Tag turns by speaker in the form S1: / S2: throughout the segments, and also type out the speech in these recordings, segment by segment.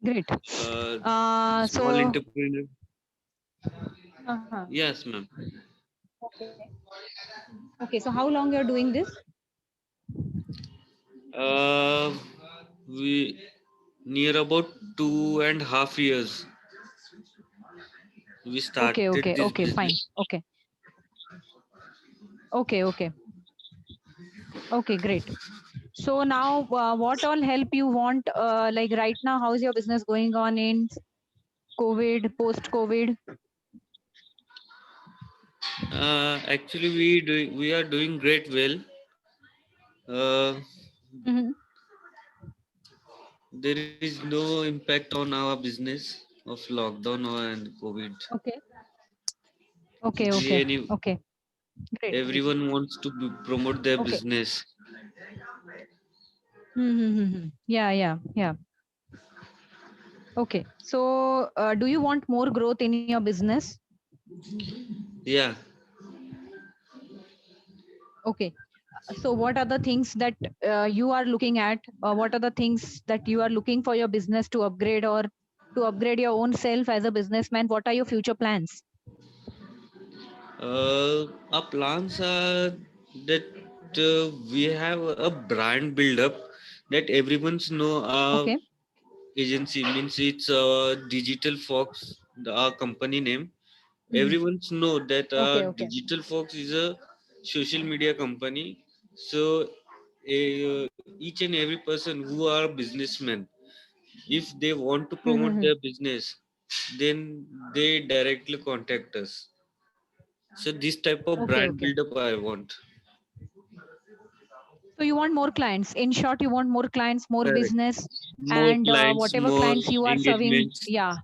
S1: Great.
S2: Small
S1: So
S2: entrepreneur.
S1: uh-huh.
S2: Yes, ma'am.
S1: Okay. Okay. So how long you're doing this?
S2: Uh, we near about 2.5 years we
S1: Okay.
S2: started
S1: Okay.
S2: this
S1: Okay. Fine.
S2: business.
S1: Okay. Okay. Okay. Okay. Great. So now, what all help you want? Like right now, how's your business going on in COVID, post-COVID?
S2: Actually, we are doing great well. Uh,
S1: Mm-hmm.
S2: there is no impact on our business of lockdown or and COVID.
S1: Okay. Okay.
S2: If
S1: Okay.
S2: any
S1: Okay. Great. Great.
S2: everyone wants to promote their
S1: Okay.
S2: business.
S1: Mm-hmm. Yeah. Yeah. Yeah. Okay. So, do you want more growth in your business?
S2: Yeah.
S1: Okay. So, what are the things that you are looking at? What are the things that you are looking for your business to upgrade or to upgrade your own self as a businessman? What are your future plans?
S2: Our plans are that we have a brand build up that everyone's know our
S1: Okay.
S2: agency means it's Digital Fox, our company name.
S1: Mhm.
S2: Everyone's know that
S1: Okay. Okay.
S2: Digital Fox is a social media company. So each and every person who are businessmen, if they want to promote
S1: Mhm.
S2: their business, then they directly contact us. So this type of
S1: Okay.
S2: brand
S1: Okay.
S2: build up I want.
S1: So you want more clients. In short, you want more clients, more
S2: Correct.
S1: business,
S2: More
S1: and
S2: clients,
S1: whatever
S2: more
S1: clients you are serving,
S2: engagements.
S1: yeah.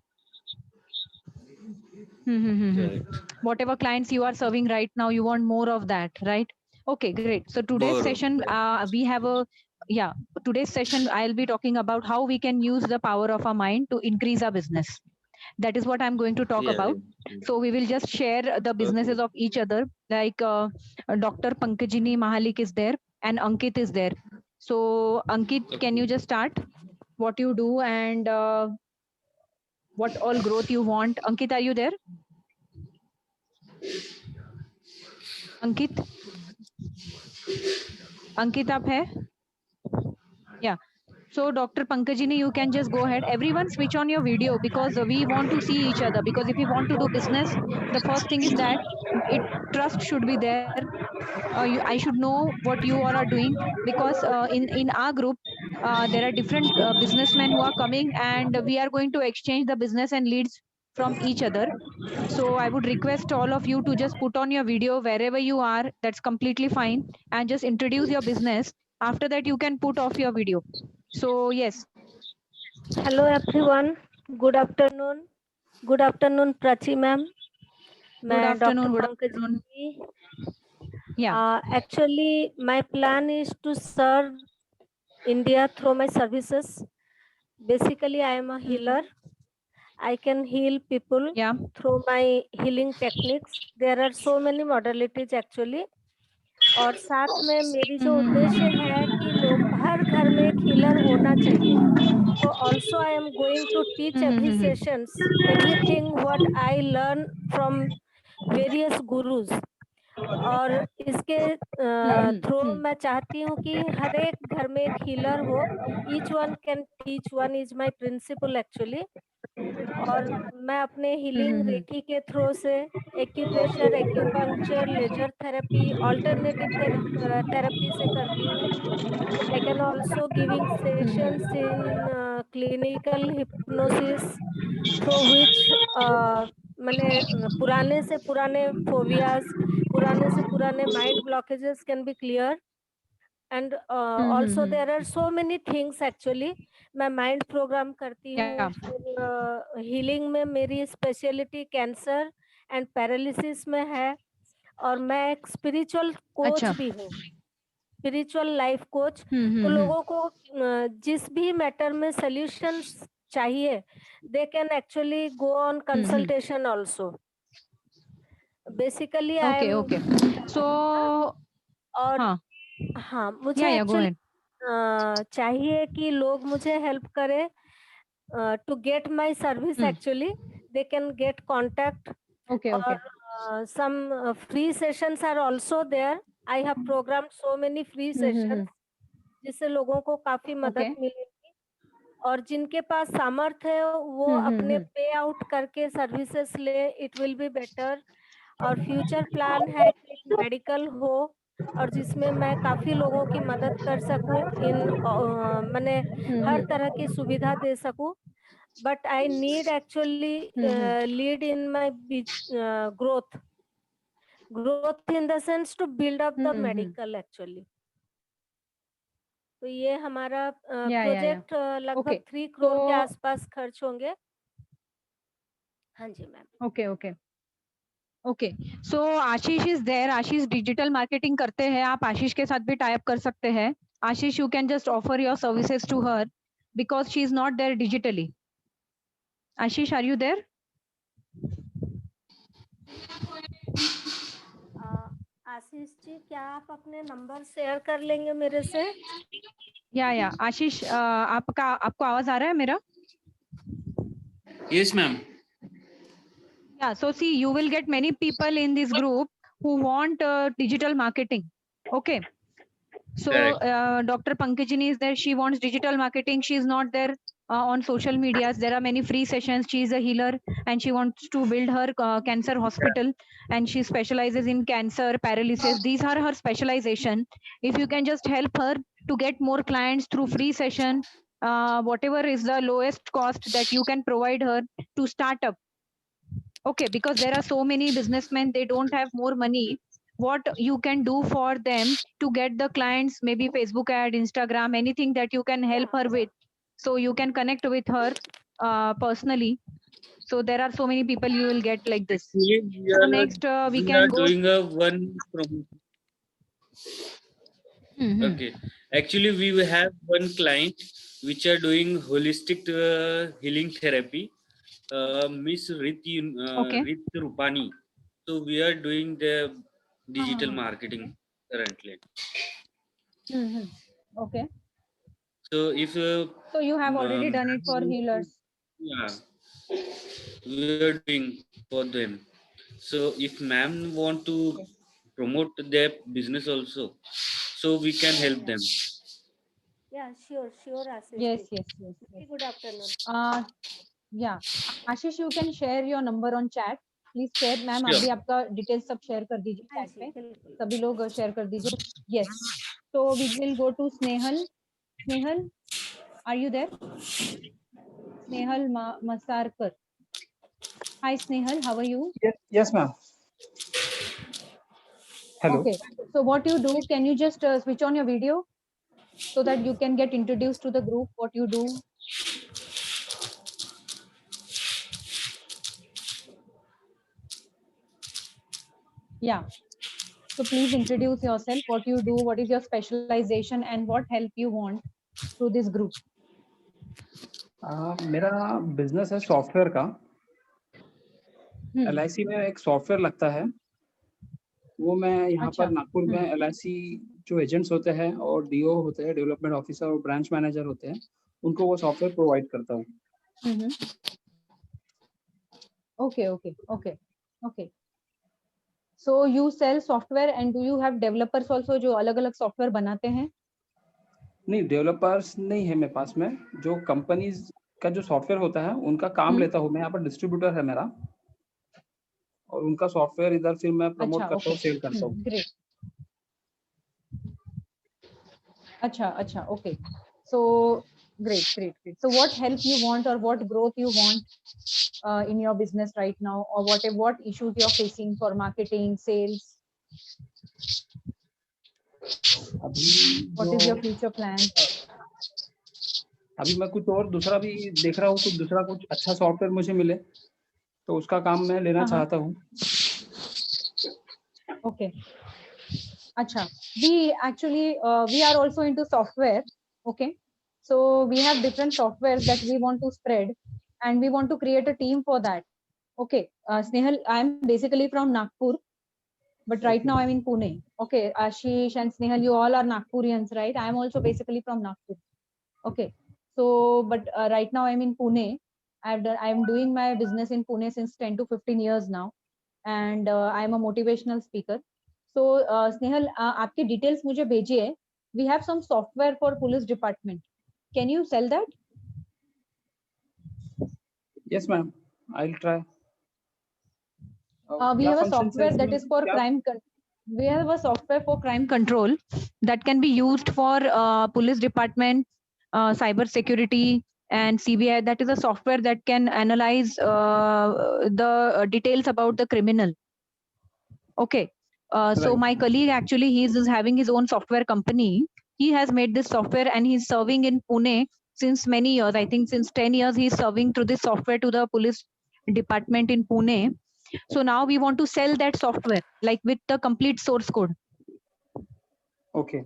S1: Hmm.
S2: Correct.
S1: Whatever clients you are serving right now, you want more of that, right? Okay, great. So today's
S2: More of
S1: session,
S2: that.
S1: we have a, yeah, today's session, I'll be talking about how we can use the power of our mind to increase our business. That is what I'm going to talk
S2: Yeah,
S1: about.
S2: yeah.
S1: So we will just share the
S2: Okay.
S1: businesses of each other. Like Dr. Pankajini Mahalik is there and Ankit is there. So Ankit, can
S2: Okay.
S1: you just start what you do and what all growth you want? Ankit, are you there? अंकित अंकित आप है yeah. So Dr. Pankajini, you can just go ahead. Everyone switch on your video because we want to see each other. Because if we want to do business, the first thing is that it trust should be there. I should know what you all are doing because in our group there are different businessmen who are coming and we are going to exchange the business and leads from each other. So I would request all of you to just put on your video wherever you are. That's completely fine, and just introduce your business. After that, you can put off your video. So yes,
S3: Hello everyone. Good afternoon. Good afternoon, Prachi ma'am.
S1: good
S3: मैं
S1: afternoon.
S3: Doctor
S1: Good afternoon.
S3: पंकजी
S1: Yeah.
S3: actually my plan is to serve India through my services. Basically, I am a healer. I can heal people
S1: Yeah.
S3: through my healing techniques. There are so many modalities actually. और साथ में मेरी जो उद्देश्य है कि लोग हर घर में एक हीलर होना चाहिए. So also I am going to teach every sessions everything what I learn from various gurus. और इसके थ्रू मैं चाहती हूँ कि हर एक घर में एक हीलर हो. Each one can teach. One is my principle actually. और मैं अपने हीलिंग रेकी के थ्रू से acupressure, acupuncture, laser therapy, alternative therapy से करती हूँ. I can also giving sessions in clinical hypnosis through which मैंने पुराने से पुराने phobias, पुराने से पुराने mind blockages can be clear. And also there are so many things actually. मैं माइंड प्रोग्राम करती हूँ. फिर हीलिंग में मेरी स्पेशलिटी कैंसर एंड पैरालिसिस में है. और मैं एक स्पिरिचुअल कोच भी हूँ, स्पिरिचुअल लाइफ कोच. तो लोगों को जिस भी मैटर में सॉल्यूशंस चाहिए, they can actually go on consultation also. Basically I am.
S1: Okay. So
S3: और हाँ, मुझे
S1: yeah, go
S3: एक्चुअली
S1: ahead.
S3: चाहिए कि लोग मुझे हेल्प करें to get my service. Actually, they can get contact.
S1: Okay, okay.
S3: Or some free sessions are also there. I have programmed so many free sessions जिससे लोगों को काफी मदद
S1: Okay.
S3: मिलेगी, और जिनके पास सामर्थ्य है वो अपने पे आउट करके सर्विसेज ले, इट विल बी बेटर. और फ्यूचर प्लान है कि एक मेडिकल हो और जिसमें मैं काफी लोगों की मदद कर सकूं, इन मैंने हर तरह की सुविधा दे सकूं. But I need actually lead in my growth in the sense to build up the medical actually. तो ये हमारा प्रोजेक्ट लगभग 3 करोड़ के आसपास खर्च होंगे. हाँ जी ma'am.
S1: Okay okay okay. So Ashish is there. Ashish digital marketing करते हैं. आप आशीष के साथ भी टाई अप कर सकते हैं. Ashish, you can just offer your services to her because she is not there digitally. Ashish, are you there?
S3: Ashish ji, क्या आप अपने नंबर शेयर कर लेंगे मेरे से?
S1: या आशीष, आपको आवाज आ रहा है मेरा?
S2: Yes, ma'am.
S1: Yeah, so see, you will get many people in this group who want digital marketing. Okay. So Dr. Pankajini is there. She wants digital marketing. She is not there on social medias. There are many free sessions. She is a healer and she wants to build her cancer hospital, and she specializes in cancer, paralysis. These are her specialization. If you can just help her to get more clients through free session, whatever is the lowest cost that you can provide her to start up. Okay, because there are so many businessmen, they don't have more money. What you can do for them to get the clients, maybe Facebook ad, Instagram, anything that you can help her with. So you can connect with her personally. So there are so many people you will get like this. So next we can go.
S2: Doing a one promotion. Okay. Actually, we will have one client which are doing holistic healing therapy. Miss Riti Rupani. So we are doing the digital marketing currently.
S1: Okay.
S2: So if
S1: so you have already done it for healers.
S2: Yeah, we are doing for them. So if ma'am want to promote their business also, so we can help them.
S3: Yeah, sure, Ashish.
S1: Yes.
S3: Good afternoon.
S1: Yeah, Ashish, you can share your number on chat. Please share, ma'am. अभी आपका details सब share कर दीजिए chat पे. सभी लोग share कर दीजिए. Yes. So we will go to Snehal. Snehal, are you there? Snehal Masarkar. Hi Snehal, how are you?
S4: Yes, ma'am. Hello.
S1: Okay. So what you do? Can you just switch on your video so that you can get introduced to the group? What you do? Yeah. So please introduce yourself, what you do, what is your specialization, and what help you want through this group.
S4: मेरा business है software का. LIC में एक software लगता है, वो मैं यहाँ पर नागपुर में LIC जो एजेंट्स होते हैं और DO होते हैं, डेवलपमेंट ऑफिसर और ब्रांच मैनेजर होते हैं, उनको वो सॉफ्टवेयर प्रोवाइड करता हूँ.
S1: Okay. So you sell software and do you have developers also जो अलग-अलग सॉफ्टवेयर बनाते हैं?
S4: नहीं, डेवलपर्स नहीं है मेरे पास में. जो कंपनीज का जो सॉफ्टवेयर होता है उनका काम लेता हूँ मैं. यहाँ पर डिस्ट्रीब्यूटर है मेरा और उनका सॉफ्टवेयर इधर फिर मैं प्रमोट करता हूँ, सेल करता हूँ.
S1: ग्रेट. अच्छा. Okay. So great. So what help you want or what growth you want in your business right now, or what issues you're facing for marketing, sales? What is your future plan?
S4: अभी मैं कुछ और दूसरा भी देख रहा हूँ, कुछ अच्छा सॉफ्टवेयर मुझे मिले तो उसका काम मैं लेना चाहता हूँ.
S1: Okay. Acha. We actually we are also into software. Okay. So we have different softwares that we want to spread, and we want to create a team for that. Okay. Snehal, I'm basically from Nagpur, but right now I'm in Pune. Okay. Ashish and Snehal, you all are Nagpurians, right? I'm also basically from Nagpur. Okay. So, but right now I'm in Pune. I'm doing my business in Pune since 10 to 15 years now, and I'm a motivational speaker. So, Snehal, आपके details मुझे भेजिए. We have some software for police department. Can you sell that?
S4: Yes, ma'am. I'll try.
S1: We
S4: क्या
S1: have a
S4: functions है
S1: software that
S4: इसमें?
S1: is for
S4: क्या?
S1: crime. We have a software for crime control that can be used for police department, cyber security, and CBI. That is a software that can analyze the details about the criminal. Okay. So
S4: Right.
S1: my colleague actually he is having his own software company. He has made this software and he's serving in Pune since many years. I think since 10 years he's serving through this software to the police department in Pune. So now we want to sell that software like with the complete source code.
S4: Okay.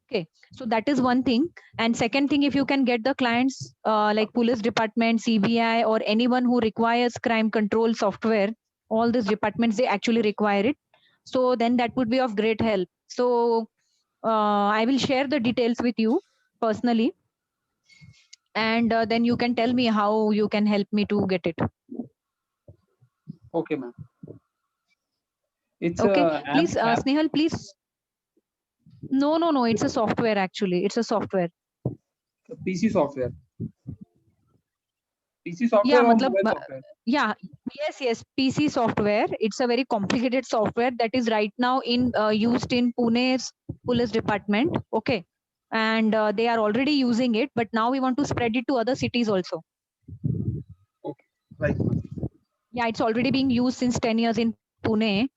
S1: Okay, so that is one thing. And second thing, if you can get the clients like police department, CBI, or anyone who requires crime control software, all these departments, they actually require it. So then that would be of great help. So I will share the details with you personally. And then you can tell me how you can help me to get it.
S4: Okay, ma'am. It's
S1: Okay,
S4: a
S1: please,
S4: app,
S1: Snehal, please. No, it's a software actually. It's a software.
S4: PC software. PC
S1: Yeah,
S4: software or
S1: matlab,
S4: mobile software?
S1: yeah, yes, PC software. It's a very complicated software that is right now in used in Pune's police department. Okay, and they are already using it, but now we want to spread it to other cities also.
S4: Okay. Right.
S1: Yeah, it's already being used since 10 years in Pune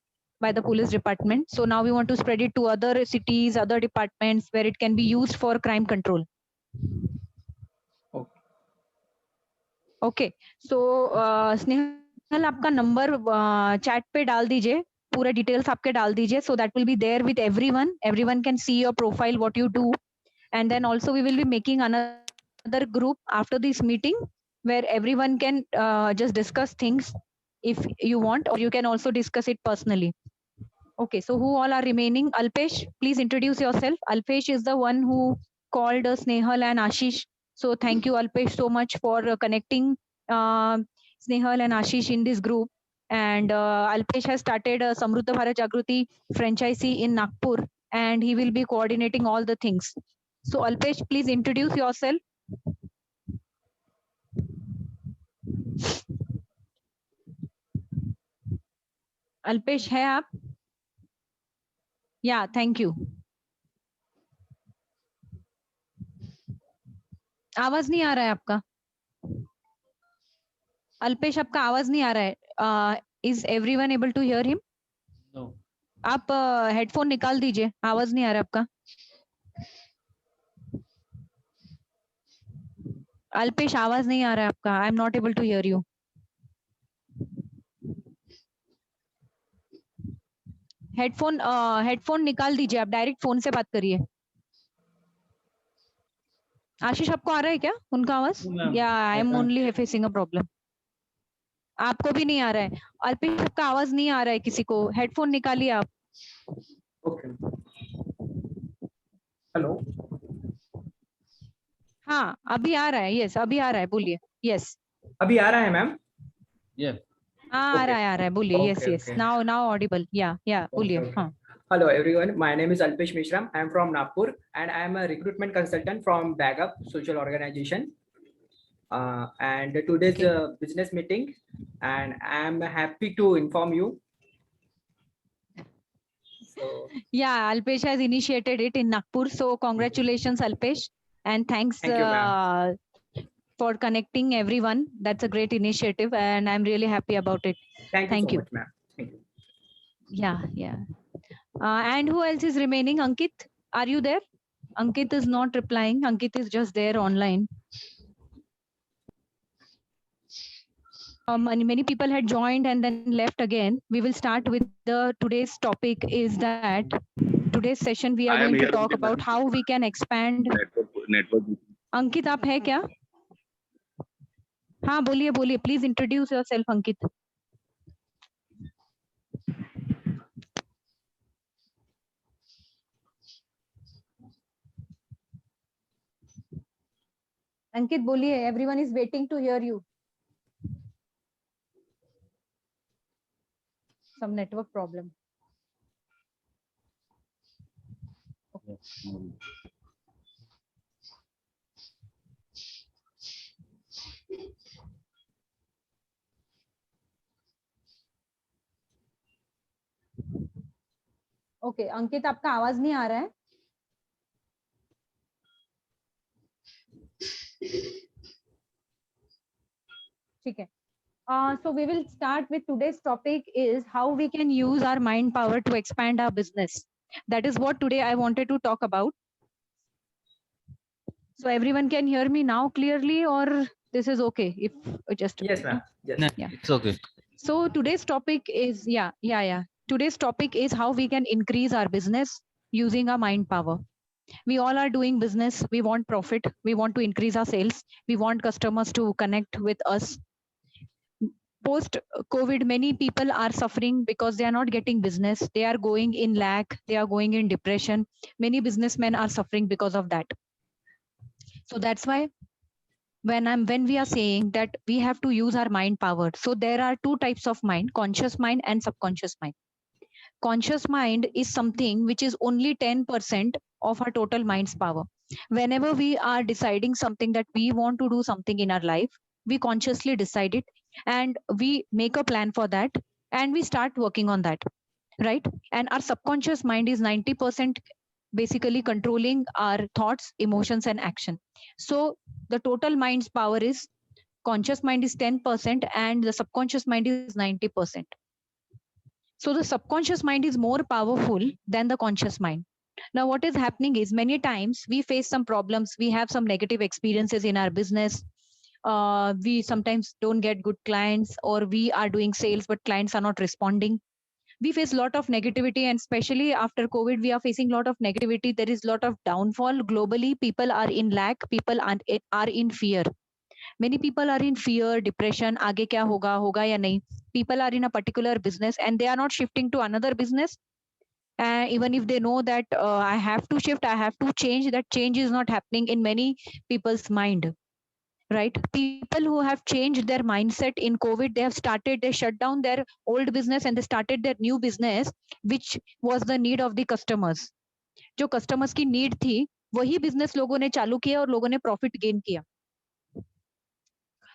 S1: by the police department. So now we want to spread it to other cities, other departments where it can be used for crime control.
S4: Okay.
S1: Okay so Snehal आपका number chat पे डाल दीजिए पूरे details आपके डाल दीजिए so that will be there with everyone can see your profile what you do and then also we will be making another group after this meeting where everyone can just discuss things if you want or you can also discuss it personally. Okay, so who all are remaining? Alpesh, please introduce yourself. Alpesh is the one who called Snehal and Ashish. So thank you, Alpesh, so much for connecting uh, Snehal and Ashish in this group. And Alpesh has started a Samruddha Bharat Jagruti franchisee in Nagpur, and he will be coordinating all the things. So Alpesh, please introduce yourself. Alpesh, है आप? Yeah, thank you. आवाज नहीं आ रहा है आपका. अल्पेश आपका आवाज नहीं आ रहा है. Is everyone able to hear him?
S2: No.
S1: आप हेडफोन निकाल दीजिए, आवाज नहीं आ रहा है आपका. अल्पेश आवाज नहीं आ रहा है आपका. I am not able to hear you. Headphone निकाल दीजिए, आप डायरेक्ट फोन से बात करिए. आशीष आपको आ रहा है क्या उनका आवाज? या I am only facing a problem. आपको भी नहीं आ रहा है. अल्पेश आपका आवाज नहीं आ रहा है किसी को. हेडफोन निकालिए आप.
S5: ओके. हेलो.
S1: हाँ अभी आ रहा है. यस अभी आ रहा है, बोलिए. यस
S5: अभी आ रहा है मैम?
S2: Yes.
S1: हाँ आ रहा है बोलिए. Yes yes now Audible. या बोलिए. हाँ.
S5: Hello everyone, my name is Alpesh Mishram. I am from Nagpur and I am a recruitment consultant from Backup Social Organization. And today's business meeting, and I am happy to inform you. So,
S1: yeah, Alpesh has initiated it in Nagpur. So congratulations, Alpesh, and thanks
S5: thank you, ma'am.
S1: For connecting everyone. That's a great initiative, and I'm really happy about it.
S5: Thank you so much, ma'am. Thank you.
S1: Yeah. And who else is remaining? Ankit, are you there? Ankit is not replying. Ankit is just there online. Many people had joined and then left again. We will start with today's topic is that today's session we are going to talk about how we can expand.
S6: Network.
S1: Ankit, आप है क्या? हाँ बोलिए. Please introduce yourself, Ankit. अंकित बोलिए, everyone is waiting to hear you. Some network problem. Okay Ankit, आपका आवाज नहीं आ रहा है. ठीक है. So we will start with today's topic is how we can use our mind power to expand our business. That is what today I wanted to talk about. So everyone can hear me now clearly, or this is okay if just
S5: Yes, ma'am. Yes.
S2: Yeah, it's okay.
S1: So today's topic is Today's topic is how we can increase our business using our mind power. We all are doing business. We want profit. We want to increase our sales. We want customers to connect with us. Post COVID, many people are suffering because they are not getting business. They are going in lack. They are going in depression. Many businessmen are suffering because of that. So that's why when we are saying that we have to use our mind power. So there are two types of mind: conscious mind and subconscious mind. Conscious mind is something which is only 10% of our total mind's power. Whenever we are deciding something that we want to do something in our life, we consciously decide it and we make a plan for that and we start working on that, right? And our subconscious mind is 90% basically controlling our thoughts, emotions, and action. So the total mind's power is conscious mind is 10% and the subconscious mind is 90%. So the subconscious mind is more powerful than the conscious mind. Now, what is happening is many times we face some problems, we have some negative experiences in our business. We sometimes don't get good clients, or we are doing sales, but clients are not responding. We face a lot of negativity, and especially after COVID, we are facing a lot of negativity. There is a lot of downfall globally. People are in lack, people are in fear. Many people are in fear, depression, आगे क्या होगा या नहीं. People are in a particular business and they are not shifting to another business. Even if they know that I have to shift, I have to change, that change is not happening in many people's mind. Right? People who have changed their mindset in COVID, they shut down their old business and they started their new business, which was the need of the customers. जो customers की need थी, वही business लोगों ने चालू किया और लोगों ने profit gain किया.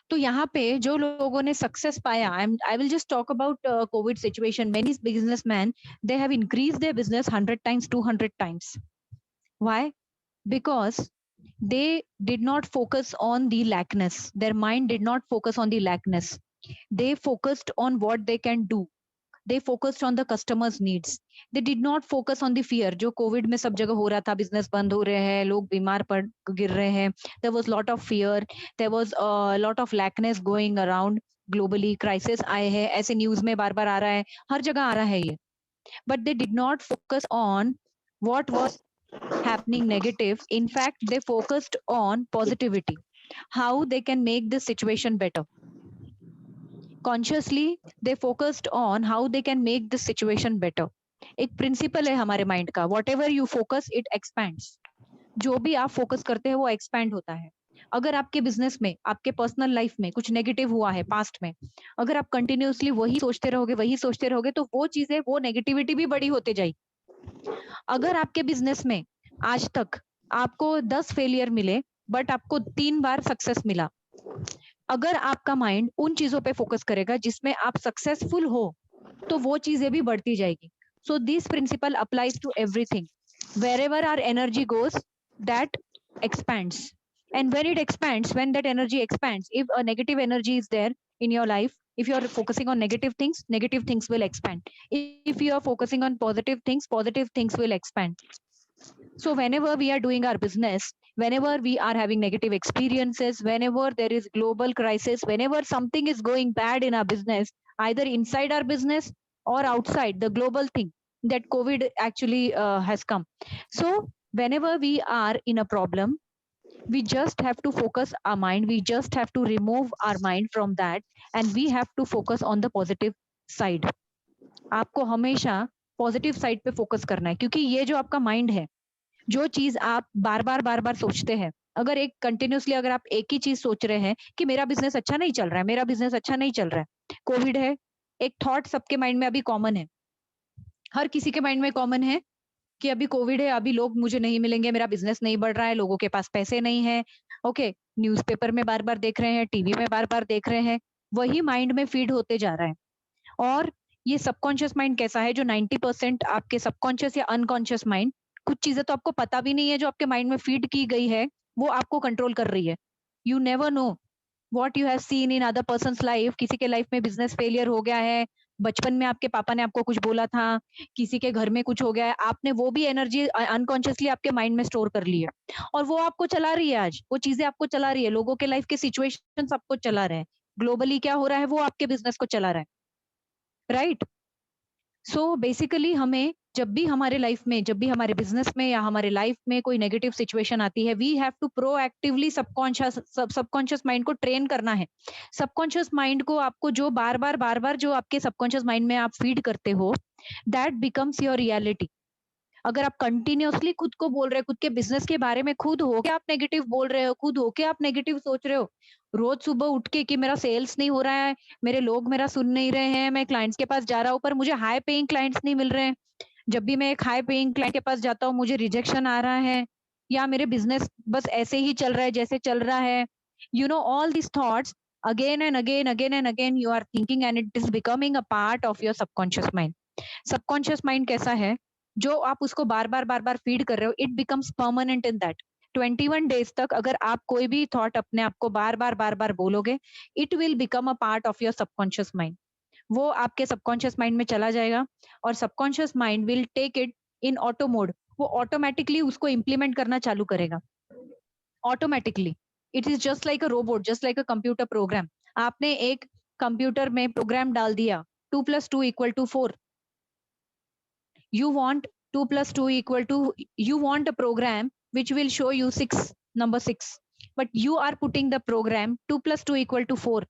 S1: तो यहाँ पे जो लोगों ने सक्सेस पाया, I will just talk about COVID situation. Many businessmen, they have increased their business 100 times, 200 times. Why? Because they did not focus on the lackness. Their mind did not focus on the lackness. They focused on what they can do. They focused on the customer's needs. They did not focus on the fear. जो Covid में सब जगह हो रहा था, business बंद हो रहे हैं, लोग बीमार पड़ गिर रहे हैं. There was lot of fear. There was a lot of lackness going around globally. Crisis आए हैं, ऐसे न्यूज में बार बार आ रहा है, हर जगह आ रहा है ये. But they did not focus on what was happening negative. In fact, they focused on positivity, how they can make this situation better. Consciously they focused on how they can make this situation better. एक principal है हमारे mind का, what ever you focus it expands. जो भी आप focus करते हैं वो एक्सपैंड होता है. अगर आपके बिजनेस में, आपके पर्सनल लाइफ में कुछ नेगेटिव हुआ है पास्ट में, अगर आप कंटिन्यूअसली वही सोचते रहोगे तो वो चीजें, वो नेगेटिविटी भी बड़ी होते जाएगी. अगर आपके बिजनेस में आज तक आपको 10 फेलियर मिले बट आपको 3 बार सक्सेस मिला, अगर आपका माइंड उन चीजों पे फोकस करेगा जिसमें आप सक्सेसफुल हो, तो वो चीजें भी बढ़ती जाएगी. So this principle applies to everything. Wherever our energy goes, that expands. And when it expands, when that energy expands, if a negative energy is there in your life, if you are focusing on negative things will expand. If you are focusing on positive things will expand. So whenever we are doing our business, whenever we are having negative experiences, whenever there is global crisis, whenever something is going bad in our business, either inside our business or outside the global thing, that COVID actually has come. So whenever we are in a problem, we just have to focus our mind. We just have to remove our mind from that and we have to focus on the positive side. आपको हमेशा positive side पे focus करना है, क्योंकि ये जो आपका mind है, जो चीज आप बार बार सोचते हैं अगर एक कंटिन्यूअसली अगर आप एक ही चीज सोच रहे हैं कि मेरा बिजनेस अच्छा नहीं चल रहा है, मेरा बिजनेस अच्छा नहीं चल रहा है, कोविड है, एक थॉट सबके माइंड में अभी कॉमन है, हर किसी के माइंड में कॉमन है कि अभी कोविड है, अभी लोग मुझे नहीं मिलेंगे, मेरा बिजनेस नहीं बढ़ रहा है, लोगों के पास पैसे नहीं है। ओके, न्यूज़पेपर में बार-बार देख रहे हैं, टीवी में बार-बार देख रहे हैं, वही माइंड में फीड होते जा रहा है। और ये सबकॉन्शियस माइंड कैसा है, जो 90% आपके सबकॉन्शियस या अनकॉन्शियस माइंड, कुछ चीजें तो आपको पता भी नहीं है जो आपके माइंड में फीड की गई है, वो आपको कंट्रोल कर रही है। You never know what you have seen in other persons life. किसी के लाइफ में बिजनेस फेलियर हो गया है, बचपन में आपके पापा ने आपको कुछ बोला था, किसी के घर में कुछ हो गया है, आपने वो भी एनर्जी अनकॉन्शियसली आपके माइंड में स्टोर कर ली है, और वो आपको चला रही है। आज वो चीजें आपको चला रही है, लोगों के लाइफ के सिचुएशंस आपको चला रहे हैं, ग्लोबली क्या हो रहा है वो आपके बिजनेस को चला रहा है, राइट? सो बेसिकली हमें जब भी हमारे लाइफ में, जब भी हमारे बिजनेस में या हमारे लाइफ में कोई नेगेटिव सिचुएशन आती है, we have to proactively subconscious mind को ट्रेन करना है। सबकॉन्शियस माइंड को आपको जो बार बार जो आपके सबकॉन्शियस माइंड में आप फीड करते हो, दैट बिकम्स योर रियलिटी। अगर आप कंटिन्यूअसली खुद को बोल रहे हो, खुद के बिजनेस के बारे में खुद हो के आप नेगेटिव बोल रहे हो, खुद हो के आप नेगेटिव सोच रहे हो, रोज सुबह उठ के कि मेरा सेल्स नहीं हो रहा है, मेरे लोग मेरा सुन नहीं रहे हैं, मैं क्लाइंट्स के पास जा रहा हूँ पर मुझे हाई पेइंग क्लाइंट्स नहीं मिल रहे हैं, जब भी मैं एक हाई पेइंग क्लाइंट के पास जाता हूँ मुझे रिजेक्शन आ रहा है, या मेरे बिजनेस बस ऐसे ही चल रहा है जैसे चल रहा है, you know all this thoughts again and again again and again you are thinking, and it is becoming a part of your subconscious mind. Subconscious mind कैसा है, जो आप उसको बार बार फीड कर रहे हो, it becomes permanent in that. 21 days तक अगर आप कोई भी थॉट अपने आप को बार बार बोलोगे, it will become a part of your subconscious mind. वो आपके सबकॉन्शियस माइंड में चला जाएगा, और subconscious mind will take it in auto mode. वो ऑटोमेटिकली उसको इम्प्लीमेंट करना चालू करेगा, automatically. It is just like a robot, just like a computer program. आपने एक कंप्यूटर में प्रोग्राम डाल दिया 2 + 2 = 4, you want 2 + 2 = you want a program which will show you 6, number 6, but you are putting the program 2 + 2 = 4।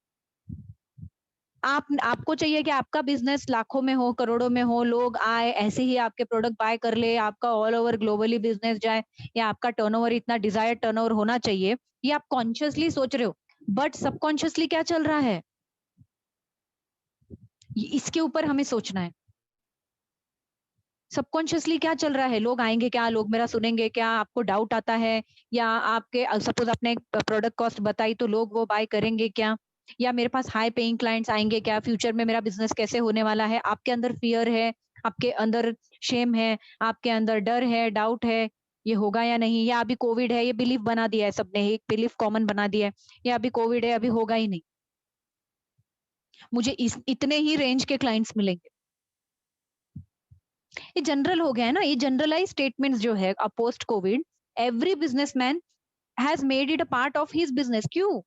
S1: आपको चाहिए कि आपका business लाखों में हो, करोड़ों में हो, लोग आए ऐसे ही आपके प्रोडक्ट बाय कर ले, आपका ऑल ओवर ग्लोबली बिजनेस जाए, या आपका टर्नओवर इतना डिजायर्ड टर्नओवर होना चाहिए, ये आप कॉन्शियसली सोच रहे हो। बट सबकॉन्शियसली क्या चल रहा है, इसके ऊपर हमें सोचना है। सबकॉन्शियसली क्या चल रहा है, लोग आएंगे क्या, लोग मेरा सुनेंगे क्या, आपको डाउट आता है, या आपके सपोज आपने प्रोडक्ट कॉस्ट बताई तो लोग वो बाय करेंगे क्या, या मेरे पास हाई पेइंग क्लाइंट्स आएंगे क्या, फ्यूचर में मेरा बिजनेस कैसे होने वाला है। आपके अंदर फियर है, आपके अंदर शेम है, आपके अंदर डर है, डाउट है, ये होगा या नहीं, या अभी कोविड है, ये बिलीफ बना दिया है सबने, एक बिलीफ कॉमन बना दिया है, या अभी कोविड है, अभी होगा ही नहीं, मुझे इतने ही रेंज के क्लाइंट्स मिलेंगे। ये जनरल हो गया है ना, ये जनरलाइज स्टेटमेंट्स जो है post Covid, every businessman has made it a part of his business. क्यों?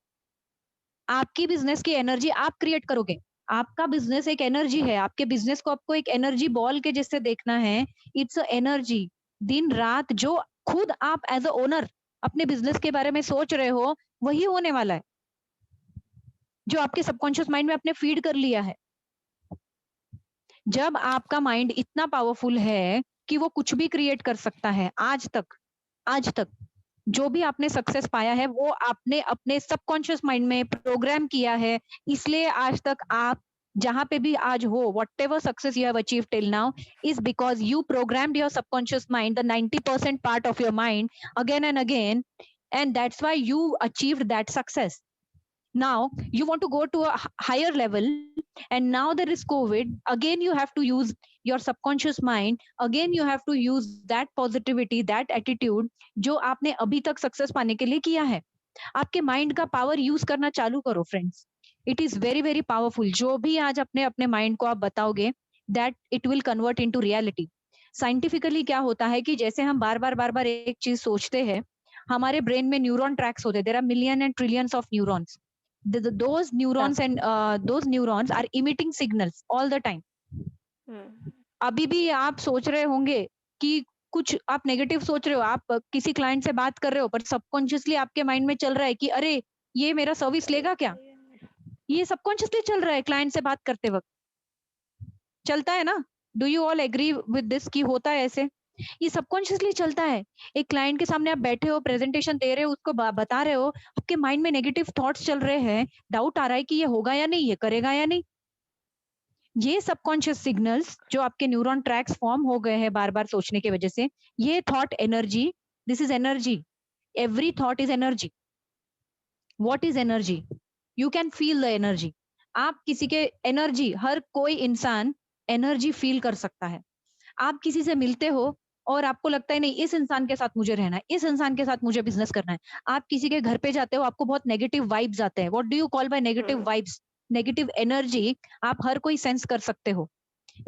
S1: आपकी बिजनेस की एनर्जी आप क्रिएट करोगे, आपका बिजनेस एक एनर्जी है, आपके बिजनेस को आपको एक एनर्जी बॉल के जैसे देखना है। इट्स अ एनर्जी, दिन रात जो खुद आप एज अ ओनर अपने बिजनेस के बारे में सोच रहे हो, वही होने वाला है जो आपके सबकॉन्शियस माइंड में आपने फीड कर लिया है। जब आपका माइंड इतना पावरफुल है कि वो कुछ भी क्रिएट कर सकता है, आज तक जो भी आपने सक्सेस पाया है वो आपने अपने सबकॉन्शियस माइंड में प्रोग्राम किया है, इसलिए आज तक आप जहां पे भी आज हो, whatever success you have achieved till now is because you programmed your subconscious mind, the 90% part of your mind, again and again, and that's why you achieved that success. Now you want to go to a higher level, and now there is COVID, again you have to use your subconscious mind, again you have to use that positivity, that attitude जो आपने अभी तक success पाने के लिए किया है। आपके माइंड का पावर यूज करना चालू करो friends, it is very very powerful. जो भी आज अपने अपने माइंड को आप बताओगे, that it will convert into reality. Scientifically क्या होता है कि जैसे हम बार बार एक चीज सोचते हैं, हमारे ब्रेन में न्यूरॉन ट्रैक्स होते हैं, there are million and trillions of neurons. those neurons and those neurons are emitting signals all the time. अभी भी आप सोच रहे होंगे कि कुछ आप नेगेटिव सोच रहे हो, आप किसी क्लाइंट से बात कर रहे हो, पर सबकॉन्शियसली आपके माइंड में चल रहा है कि अरे ये मेरा सर्विस लेगा क्या, ये सबकॉन्शियसली चल रहा है क्लाइंट से बात करते वक्त, चलता है ना। Do you all agree with this कि होता है ऐसे? ये सबकॉन्शियसली चलता है। एक क्लाइंट के सामने आप बैठे हो, प्रेजेंटेशन दे रहे हो, उसको बता रहे हो, आपके माइंड में नेगेटिव थॉट्स चल रहे हैं, डाउट आ रहा है कि ये होगा या नहीं, ये करेगा या नहीं। ये सबकॉन्शियस सिग्नल्स जो आपके न्यूरॉन ट्रैक्स फॉर्म हो गए हैं बार बार सोचने की वजह से, ये thought energy, this is energy, every thought is energy. What is energy? You can feel the energy. आप किसी के एनर्जी, हर कोई इंसान एनर्जी फील कर सकता है। आप किसी से मिलते हो और आपको लगता है नहीं, इस इंसान के साथ मुझे रहना है, इस इंसान के साथ मुझे बिजनेस करना है। आप किसी के घर पे जाते हो, आपको बहुत नेगेटिव वाइब्स आते हैं। What do you call by negative vibes? Negative energy आप हर कोई सेंस कर सकते हो,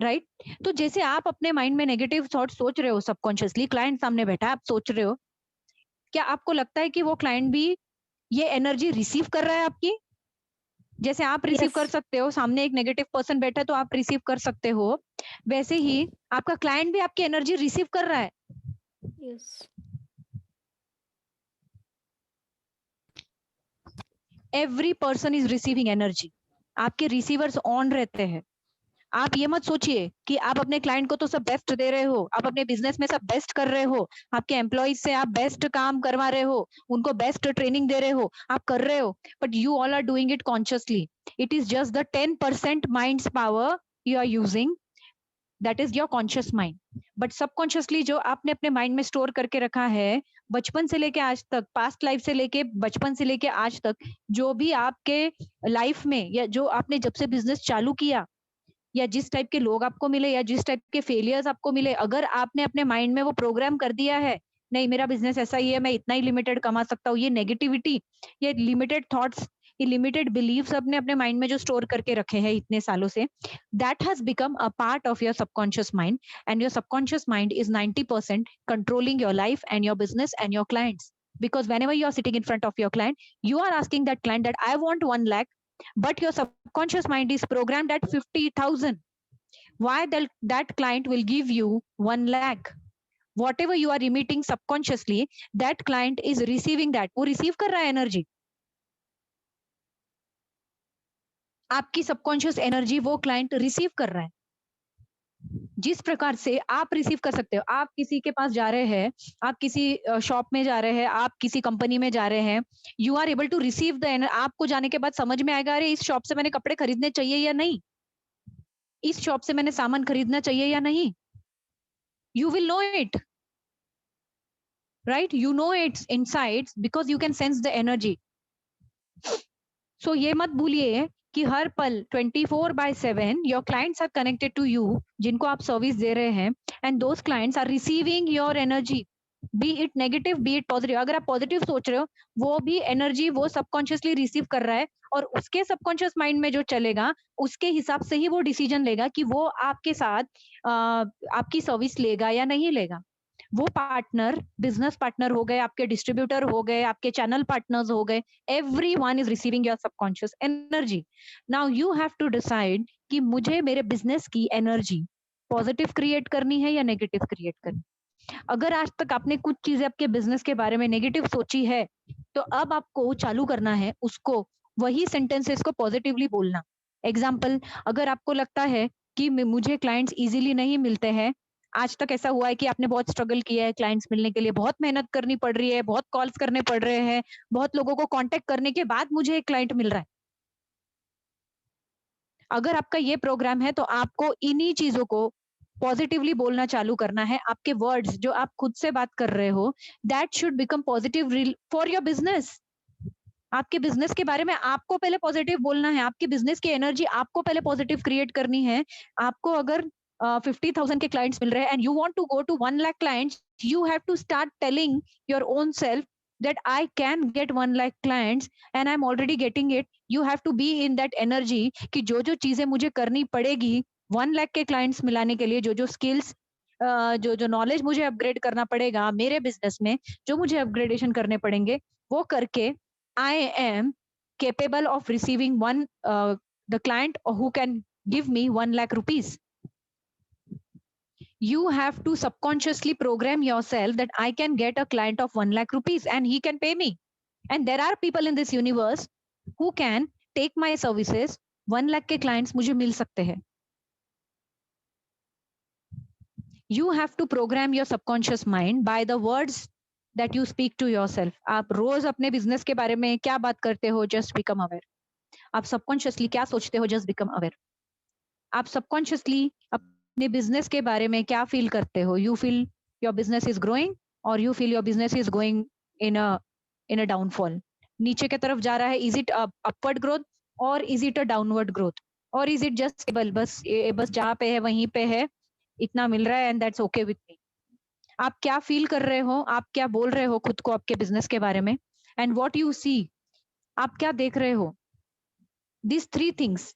S1: राइट? तो जैसे आप अपने माइंड में नेगेटिव थॉट सोच रहे हो सबकॉन्शियसली, क्लाइंट सामने बैठा है, आप सोच रहे हो, क्या आपको लगता है कि वो क्लाइंट भी ये एनर्जी रिसीव कर रहा है आपकी? जैसे आप रिसीव कर
S3: Yes.
S1: सकते हो, सामने एक नेगेटिव पर्सन बैठा है तो आप रिसीव कर सकते हो, वैसे ही आपका क्लाइंट भी आपकी एनर्जी रिसीव कर रहा है।
S3: Yes.
S1: Every person is receiving energy. आपके रिसीवर्स ऑन रहते हैं। आप ये मत सोचिए कि आप अपने क्लाइंट को तो सब बेस्ट दे रहे हो, आप अपने बिजनेस में सब बेस्ट कर रहे हो, आपके एम्प्लॉइज से आप बेस्ट काम करवा रहे हो, उनको बेस्ट ट्रेनिंग दे रहे हो, आप कर रहे हो, but you all are doing it consciously. It is just the 10% minds power you are using, that is your conscious mind. But subconsciously जो आपने अपने माइंड में स्टोर करके रखा है, बचपन से लेके आज तक, पास्ट लाइफ से लेके बचपन से लेके आज तक, जो भी आपके लाइफ में या जो आपने जब से बिजनेस चालू किया, या जिस टाइप के लोग आपको मिले या जिस टाइप के फेलियर्स आपको मिले, अगर आपने अपने माइंड में वो प्रोग्राम कर दिया है, नहीं मेरा बिजनेस ऐसा ही है, मैं इतना ही लिमिटेड कमा सकता हूँ, ये नेगेटिविटी, ये लिमिटेड थॉट्स, ये लिमिटेड बिलीव्स अपने अपने माइंड में जो स्टोर करके रखे हैं इतने सालों से, that has become a part of your subconscious mind, and your subconscious mind is 90% controlling your life and your business and your clients. Because whenever you are sitting in front of your client, you are asking that client that I want 1 lakh, but your subconscious mind is programmed at 50,000. Why that client will give you 1 lakh? Whatever you are emitting subconsciously, that client is receiving that. वो receive कर रहा है energy. आपकी subconscious energy वो client receive कर रहा है। जिस प्रकार से आप रिसीव कर सकते हो, आप किसी के पास जा रहे हैं, आप किसी शॉप में जा रहे हैं, आप किसी कंपनी में जा रहे हैं, you are able to receive the, आपको जाने के बाद समझ में आएगा, अरे इस शॉप से मैंने कपड़े खरीदने चाहिए या नहीं, इस शॉप से मैंने सामान खरीदना चाहिए या नहीं। You will know it, right? You know it's inside because you can sense the energy. So ये मत भूलिए कि हर पल 24/7 your clients are connected to you, जिनको आप सर्विस दे रहे हैं, and those clients are receiving your energy, be it negative, be it positive. अगर आप पॉजिटिव सोच रहे हो, वो भी एनर्जी वो सबकॉन्शियसली रिसीव कर रहा है, और उसके सबकॉन्शियस माइंड में जो चलेगा, उसके हिसाब से ही वो डिसीजन लेगा कि वो आपके साथ आपकी सर्विस लेगा या नहीं लेगा। वो पार्टनर, बिजनेस पार्टनर हो गए, आपके डिस्ट्रीब्यूटर हो गए, आपके चैनल पार्टनर्स हो गए, everyone is receiving your subconscious energy. Now you have to decide कि मुझे मेरे बिजनेस की एनर्जी पॉजिटिव क्रिएट करनी है या नेगेटिव क्रिएट करनी। अगर आज तक आपने कुछ चीजें आपके बिजनेस के बारे में नेगेटिव सोची है, तो अब आपको चालू करना है उसको, वही सेंटेंसेस को पॉजिटिवली बोलना। एग्जाम्पल, अगर आपको लगता है कि मुझे क्लाइंट्स इजीली नहीं मिलते हैं, आज तक ऐसा हुआ है कि आपने बहुत स्ट्रगल किया है क्लाइंट्स मिलने के लिए, बहुत मेहनत करनी पड़ रही है, बहुत कॉल्स करने पड़ रहे हैं, बहुत लोगों को कांटेक्ट करने के बाद मुझे एक क्लाइंट मिल रहा है। अगर आपका ये प्रोग्राम है, तो आपको इन्हीं चीजों को पॉजिटिवली बोलना चालू करना है। आपके वर्ड्स जो आप खुद से बात कर रहे हो, that should become positive for your business. आपके बिजनेस के बारे में आपको पहले पॉजिटिव बोलना है, आपकी बिजनेस की एनर्जी आपको पहले पॉजिटिव क्रिएट करनी है। आपको अगर 50,000 के क्लाइंट्स मिल रहे हैं and you want to go to 1 lakh clients, you have to start telling your own self that I can get 1 lakh clients and I'm already getting it. You have to be in that energy कि जो जो चीजें मुझे करनी पड़ेगी 1 lakh के clients मिलाने के लिए, जो जो स्किल्स, जो जो नॉलेज मुझे अपग्रेड करना पड़ेगा मेरे बिजनेस में, जो मुझे अपग्रेडेशन करने पड़ेंगे, वो करके I am capable of receiving the client who can give me 1 lakh rupees. You have to subconsciously program yourself that I can get a client of 1 lakh rupees and he can pay me. And there are people in this universe who can take my services. 1 lakh के clients मुझे मिल सकते हैं। You have to program your subconscious mind by the words that you speak to yourself. आप रोज अपने business के बारे में क्या बात करते हो, जस्ट बिकम अवेयर. आप सबकॉन्शियसली क्या सोचते हो, जस्ट बिकम अवेयर. आप सबकॉन्शियसली अपने बिजनेस के बारे में क्या फील करते हो. You feel your business is growing और you feel your business is going in a downfall. नीचे की तरफ जा रहा है, इज इट अपवर्ड ग्रोथ और is it a downward growth और इज इट जस्ट स्टेबल, बस जहाँ पे है वहीं पे है, इतना मिल रहा है and that's okay with me. आप क्या फील कर रहे हो, आप क्या बोल रहे हो खुद को आपके बिजनेस के बारे में, एंड व्हाट यू सी, आप क्या देख रहे हो. This 3 things,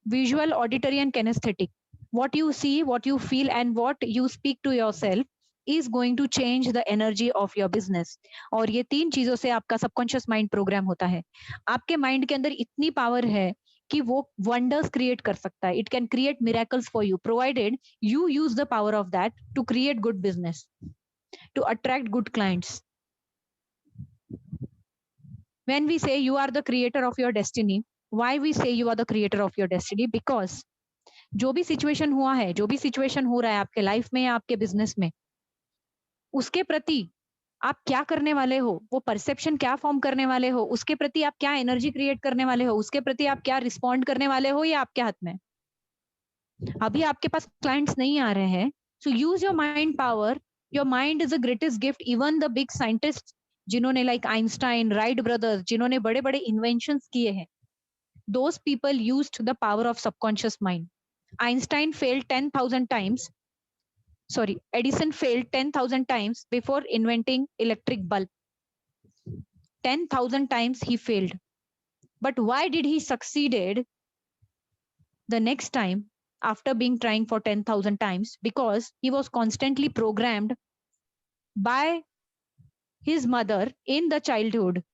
S1: visual, auditory and kinesthetic, what you see, what you feel and what you speak to yourself is going to change the energy of your business. और ये 3 चीजों से आपका सबकॉन्शियस माइंड प्रोग्राम होता है. आपके माइंड के अंदर इतनी पावर है कि वो वंडर्स क्रिएट कर सकता है. It can create miracles for you provided you use the power of that to create good business, to attract good clients. When we say you are the creator of your destiny, why we say you are the creator of your destiny? Because जो भी situation हुआ है, जो भी situation हो रहा है आपके लाइफ में या आपके बिजनेस में, उसके प्रति आप क्या करने वाले हो, वो परसेप्शन क्या फॉर्म करने वाले हो, उसके प्रति आप क्या एनर्जी क्रिएट करने वाले हो, उसके प्रति आप क्या रिस्पॉन्ड करने वाले हो, ये आपके हाथ में. अभी आपके पास क्लाइंट्स नहीं आ रहे हैं, so use your mind power. Your mind is the greatest gift. Even the big scientist जिन्होंने लाइक आइंस्टाइन, राइट ब्रदर्स, जिन्होंने बड़े बड़े इन्वेंशंस किए हैं, those people used the power of subconscious mind. Einstein failed 10,000 times. Sorry, Edison failed 10,000 times before inventing electric bulb. 10,000 times he failed. But why did he succeeded the next time after being trying for 10,000 times? Because he was constantly programmed by his mother in the childhood.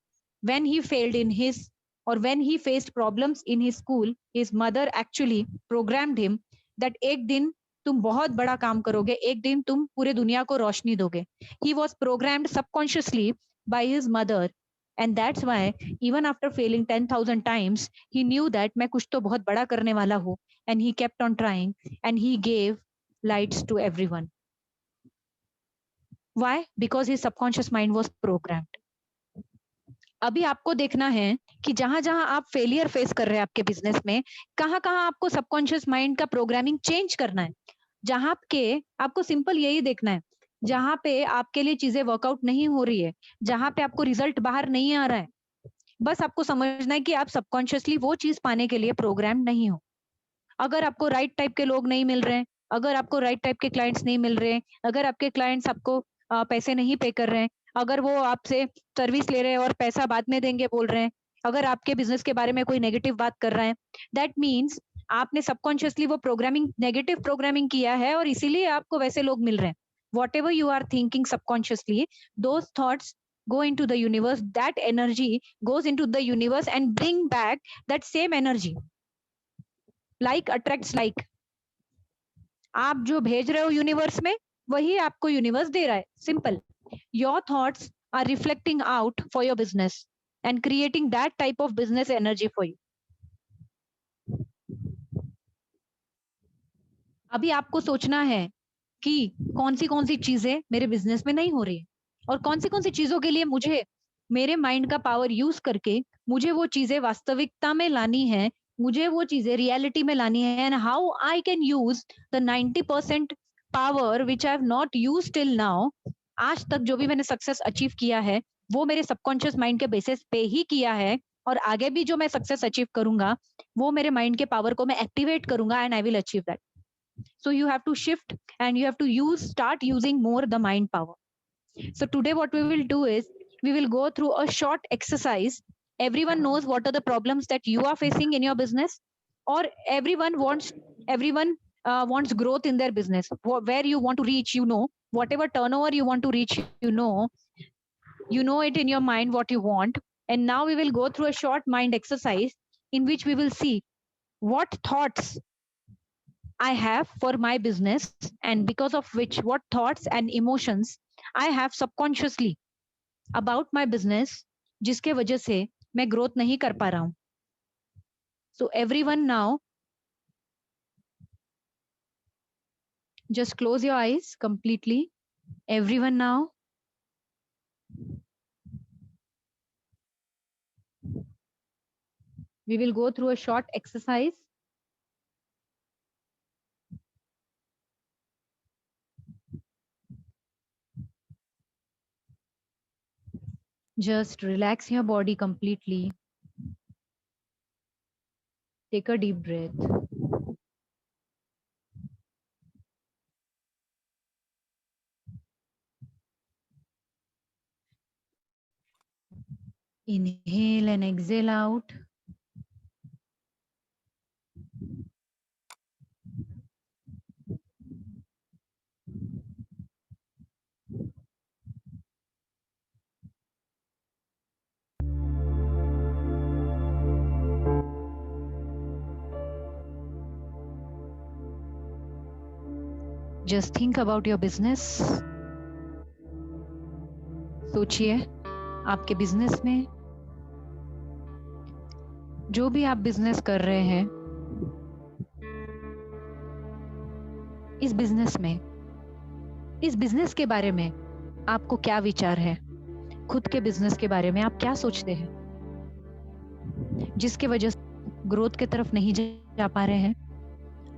S1: When he failed in his or when he faced problems in his school, his mother actually programmed him that एक दिन तुम बहुत बड़ा काम करोगे, एक दिन तुम पूरे दुनिया को रोशनी दोगे. He was programmed subconsciously by his mother, and that's why even after failing 10,000 times, he knew that मैं कुछ तो बहुत बड़ा करने वाला हूँ, and he kept on trying and he gave lights to everyone. Why? Because his subconscious mind was programmed. अभी आपको देखना है कि जहां जहां आप फेलियर फेस कर रहे हैं आपके बिजनेस में, कहां कहां आपको सबकॉन्शियस माइंड का प्रोग्रामिंग चेंज करना है. जहां के आपको सिंपल यही देखना है, जहां पे आपके लिए चीजें वर्कआउट नहीं हो रही है, जहां पे आपको रिजल्ट बाहर नहीं आ रहा है, बस आपको समझना है कि आप सबकॉन्शियसली वो चीज पाने के लिए प्रोग्राम नहीं हो. अगर आपको राइट टाइप के लोग नहीं मिल रहे हैं, अगर आपको राइट टाइप के क्लाइंट्स नहीं मिल रहे हैं, अगर आपके क्लाइंट्स आपको पैसे नहीं पे कर रहे हैं, अगर वो आपसे सर्विस ले रहे हैं और पैसा बाद में देंगे बोल रहे हैं, अगर आपके बिजनेस के बारे में कोई नेगेटिव बात कर रहा है, दैट मीन्स आपने सबकॉन्शियसली वो प्रोग्रामिंग, नेगेटिव प्रोग्रामिंग किया है और इसीलिए आपको वैसे लोग मिल रहे हैं. Whatever you are thinking subconsciously, those thoughts go into the universe, that energy goes into the universe and bring back that same energy. Like attracts like. आप जो भेज रहे हो यूनिवर्स में, वही आपको यूनिवर्स दे रहा है. Simple. Your thoughts are reflecting out for your business and creating that type of business energy for you. अभी आपको सोचना है कि कौन सी चीजें मेरे बिजनेस में नहीं हो रही है और कौन सी चीजों के लिए मुझे मेरे माइंड का पावर यूज करके मुझे वो चीजें वास्तविकता में लानी है, मुझे वो चीजें रियलिटी में लानी है, and how I can use the 90% power which I have not used till now. आज तक जो भी मैंने सक्सेस अचीव किया है वो मेरे सबकॉन्शियस माइंड के बेसिस पे ही किया है, और आगे भी जो मैं सक्सेस अचीव करूंगा वो मेरे माइंड के पावर को मैं एक्टिवेट करूंगा and I will achieve that. So you have to shift and you have to start using more the mind power. So today what we will do is we will go through a short exercise. Everyone knows what are the problems that you are facing in your business, or everyone wants growth in their business. Where you want to reach, whatever turnover you want to reach, you know it in your mind what you want. And now we will go through a short mind exercise in which we will see what thoughts I have for my business, and because of which what thoughts and emotions I have subconsciously about my business, जिसके वजह से मैं growth नहीं कर पा रहा हूं. So everyone now Just close your eyes completely. Everyone now. We will go through a short exercise. Just relax your body completely. Take a deep breath. Inhale and exhale out. Just think about your business. सोचिए आपके business में जो भी आप business कर रहे हैं, इस बिजनेस के बारे में आपको क्या विचार है? खुद के बिजनेस के बारे में आप क्या सोचते हैं जिसके वजह से ग्रोथ की तरफ नहीं जा पा रहे हैं?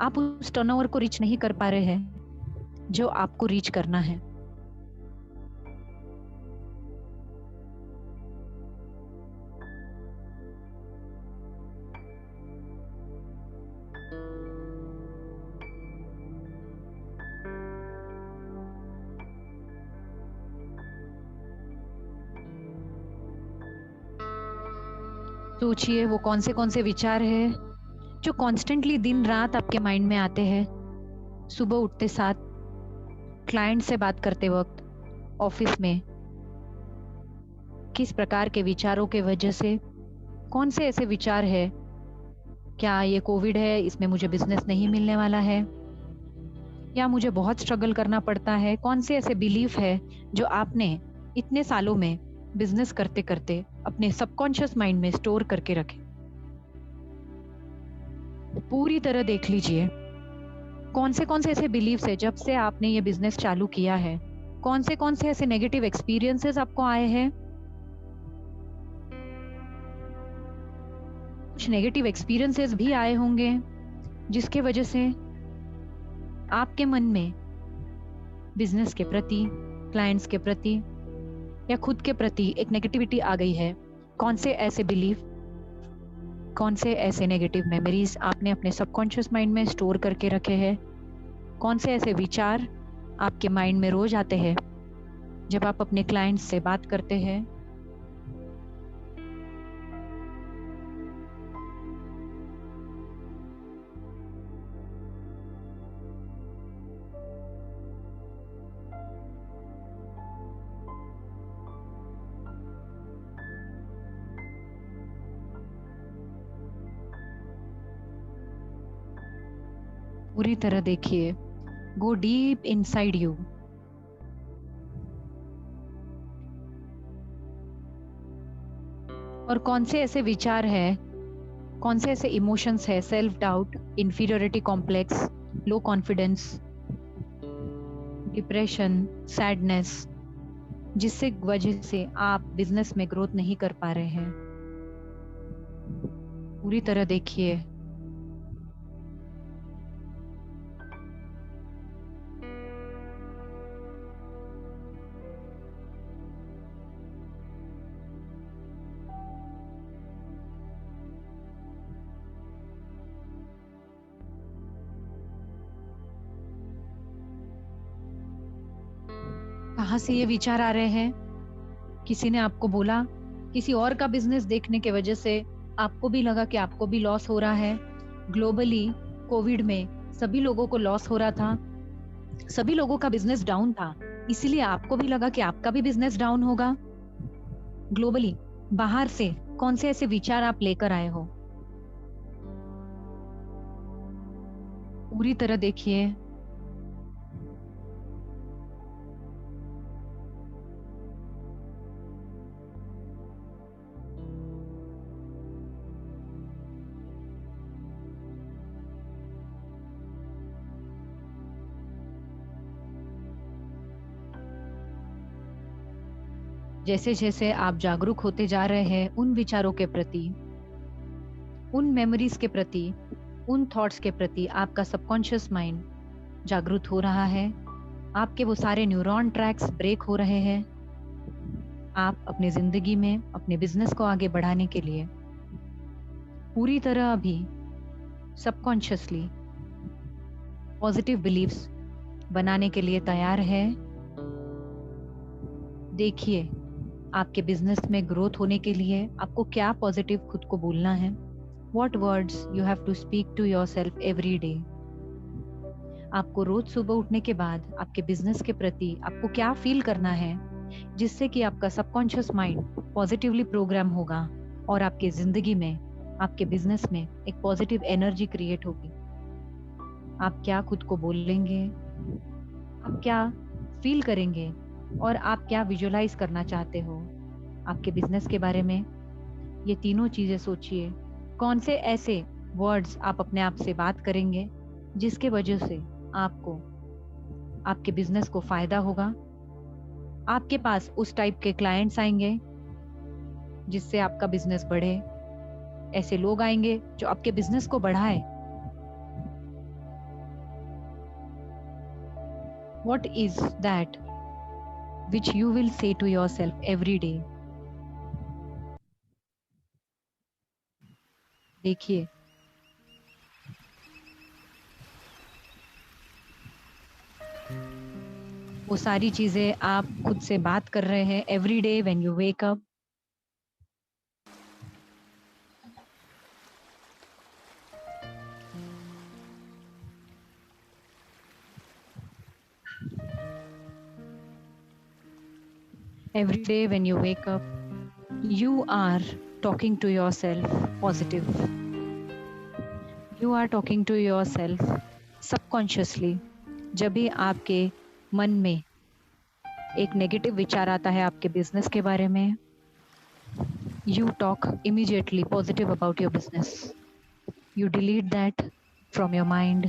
S1: आप उस टर्नओवर को रीच नहीं कर पा रहे हैं जो आपको रीच करना है। सोचिए वो कौन से विचार है जो कॉन्स्टेंटली दिन रात आपके माइंड में आते हैं। सुबह उठते साथ, क्लाइंट से बात करते वक्त, ऑफिस में किस प्रकार के विचारों के वजह से, कौन से ऐसे विचार है? क्या ये कोविड है, इसमें मुझे बिजनेस नहीं मिलने वाला है, या मुझे बहुत स्ट्रगल करना पड़ता है? कौन से ऐसे बिलीफ है जो आपने इतने सालों में बिजनेस करते करते अपने सबकॉन्शियस माइंड में स्टोर करके रखे? पूरी तरह देख लीजिए कौन से ऐसे बिलीव्स है जब से आपने ये बिजनेस चालू किया है, कौन से ऐसे नेगेटिव एक्सपीरियंसेस आपको आए हैं। कुछ नेगेटिव एक्सपीरियंसेस भी आए होंगे जिसके वजह से आपके मन में बिजनेस के प्रति, क्लाइंट्स के प्रति या खुद के प्रति एक नेगेटिविटी आ गई है। कौन से ऐसे बिलीफ, कौन से ऐसे नेगेटिव मेमोरीज आपने अपने सबकॉन्शियस माइंड में स्टोर करके रखे हैं? कौन से ऐसे विचार आपके माइंड में रोज आते हैं जब आप अपने क्लाइंट्स से बात करते हैं? पूरी तरह देखिए, गो डीप इनसाइड यू। और कौन से ऐसे विचार है, कौन से ऐसे इमोशंस है, self doubt, inferiority complex, low confidence, depression, sadness, जिससे वजह से आप बिजनेस में ग्रोथ नहीं कर पा रहे हैं? पूरी तरह देखिए। कहाँ से ये विचार आ रहे हैं? किसी ने आपको बोला, किसी और का बिजनेस देखने के वजह से आपको भी लगा कि आपको भी लॉस हो रहा है। ग्लोबली कोविड में सभी लोगों को लॉस हो रहा था, सभी लोगों का बिजनेस डाउन था, इसीलिए आपको भी लगा कि आपका भी बिजनेस डाउन होगा। ग्लोबली बाहर से कौन से ऐसे विचार आप लेकर आए हो? पूरी तरह देखिए। जैसे जैसे आप जागरूक होते जा रहे हैं उन विचारों के प्रति, उन मेमोरीज के प्रति, उन थॉट्स के प्रति, आपका सबकॉन्शियस माइंड जागरूक हो रहा है। आपके वो सारे न्यूरॉन ट्रैक्स ब्रेक हो रहे हैं। आप अपनी जिंदगी में अपने बिजनेस को आगे बढ़ाने के लिए पूरी तरह अभी सबकॉन्शियसली पॉजिटिव बिलीव्स बनाने के लिए तैयार है। देखिए, आपके बिजनेस में ग्रोथ होने के लिए आपको क्या पॉजिटिव खुद को बोलना है। What words you have to speak to yourself every day. आपको रोज सुबह उठने के बाद आपके बिजनेस के प्रति आपको क्या फील करना है, जिससे कि आपका सबकॉन्शियस माइंड पॉजिटिवली प्रोग्राम होगा और आपके जिंदगी में, आपके बिजनेस में एक पॉजिटिव एनर्जी क्रिएट होगी। आप क्या खुद को बोलेंगे, आप क्या फील करेंगे और आप क्या विजुअलाइज करना चाहते हो आपके बिजनेस के बारे में, ये तीनों चीजें सोचिए। कौन से ऐसे वर्ड्स आप अपने आप से बात करेंगे जिसके वजह से आपको, आपके बिजनेस को फायदा होगा। आपके पास उस टाइप के क्लाइंट्स आएंगे जिससे आपका बिजनेस बढ़े। ऐसे लोग आएंगे जो आपके बिजनेस को बढ़ाए। What is that which you will say to yourself every day? देखिए, वो सारी चीजें आप खुद से बात कर रहे हैं every day when you wake up. Every day when you wake up, you are talking to yourself positive. You are talking to yourself subconsciously. जब भी आपके मन में एक नेगेटिव विचार आता है आपके बिजनेस के बारे में, you talk immediately positive about your business. You delete that from your mind.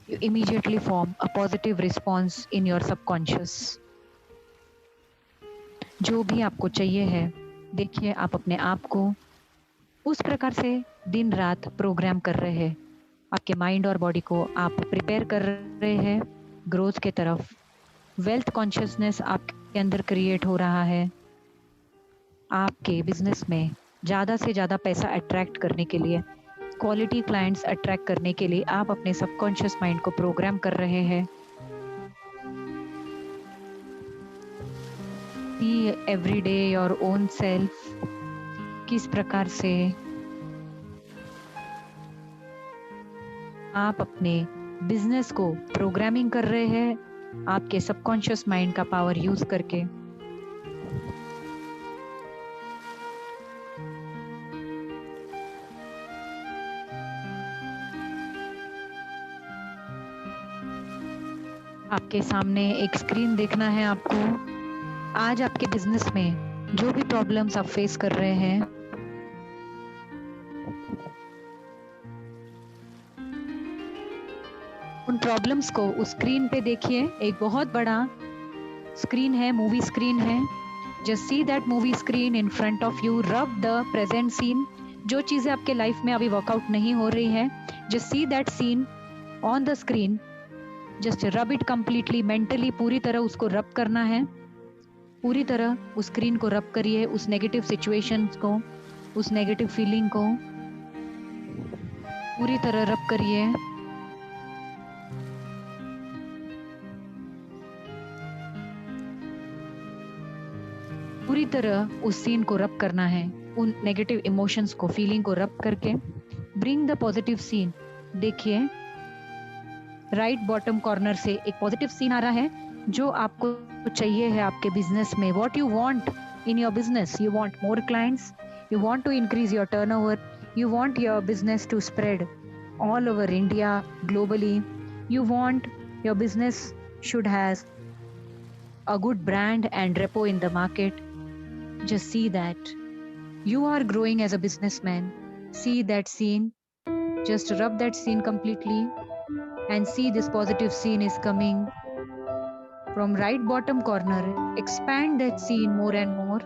S1: You immediately form a positive response in your subconscious. जो भी आपको चाहिए है, देखिए आप अपने आप को उस प्रकार से दिन रात प्रोग्राम कर रहे हैं। आपके माइंड और बॉडी को आप प्रिपेयर कर रहे हैं ग्रोथ के तरफ। वेल्थ कॉन्शियसनेस आपके अंदर क्रिएट हो रहा है। आपके बिजनेस में ज़्यादा से ज़्यादा पैसा अट्रैक्ट करने के लिए, क्वालिटी क्लाइंट्स अट्रैक्ट करने के लिए आप अपने सबकॉन्शियस माइंड को प्रोग्राम कर रहे हैं। See every day your own self, किस प्रकार से आप अपने बिजनेस को प्रोग्रामिंग कर रहे हैं आपके सबकॉन्शियस माइंड का पावर यूज करके। आपके सामने एक स्क्रीन देखना है आपको। आज आपके बिजनेस में जो भी प्रॉब्लम्स आप फेस कर रहे हैं, उन प्रॉब्लम्स को उस स्क्रीन पे देखिए। एक बहुत बड़ा स्क्रीन है, मूवी स्क्रीन है। Just see that movie screen in front of you. Rub the present scene. जो चीजें आपके लाइफ में अभी वर्कआउट नहीं हो रही है, just see that scene on the screen. Just rub it completely, mentally पूरी तरह उसको रब करना है। पूरी तरह उस स्क्रीन को रब करिए, उस नेगेटिव सिचुएशंस को, उस नेगेटिव फीलिंग को पूरी तरह रब करिए। पूरी तरह उस सीन को रब करना है, उन नेगेटिव इमोशंस को, फीलिंग को रब करके ब्रिंग द पॉजिटिव सीन। देखिए राइट बॉटम कॉर्नर से एक पॉजिटिव सीन आ रहा है जो आपको चाहिए है आपके बिजनेस में। What you want in your business, you want more clients, you want to increase your turnover, you want your business to spread all over India, globally. You want your business should has a good brand and repo in the market. Just see that you are growing as a businessman. See that scene, just rub that scene completely and see this positive scene is coming from right bottom corner. Expand that scene more and more.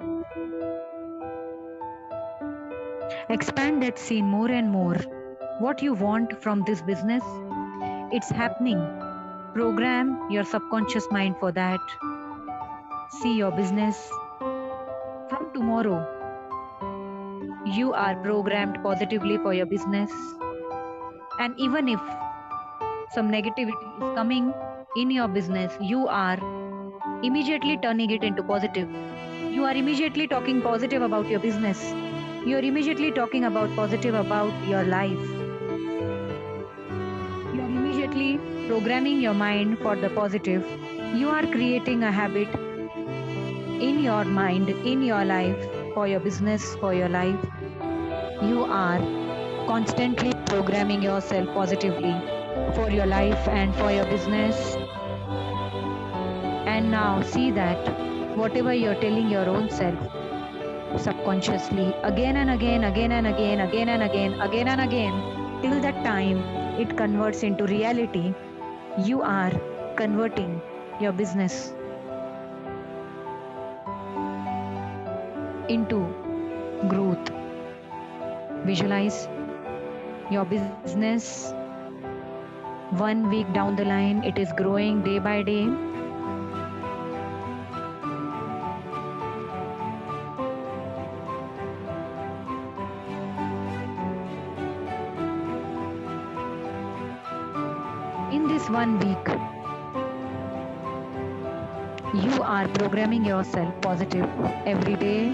S1: Expand that scene more and more. What you want from this business, it's happening. Program your subconscious mind for that. See your business. From tomorrow, you are programmed positively for your business. And even if some negativity is coming in your business, you are immediately turning it into positive. You are immediately talking positive about your business. You are immediately talking about positive about your life. You are immediately programming your mind for the positive. You are creating a habit in your mind, in your life, for your business, for your life. You are constantly programming yourself positively for your life and for your business. And now see that whatever you're telling your own self subconsciously again and again, again and again, again and again, again and again, till that time it converts into reality, you are converting your business into growth. Visualize your business 1 week down the line, it is growing day by day. In this 1 week, you are programming yourself positive every day.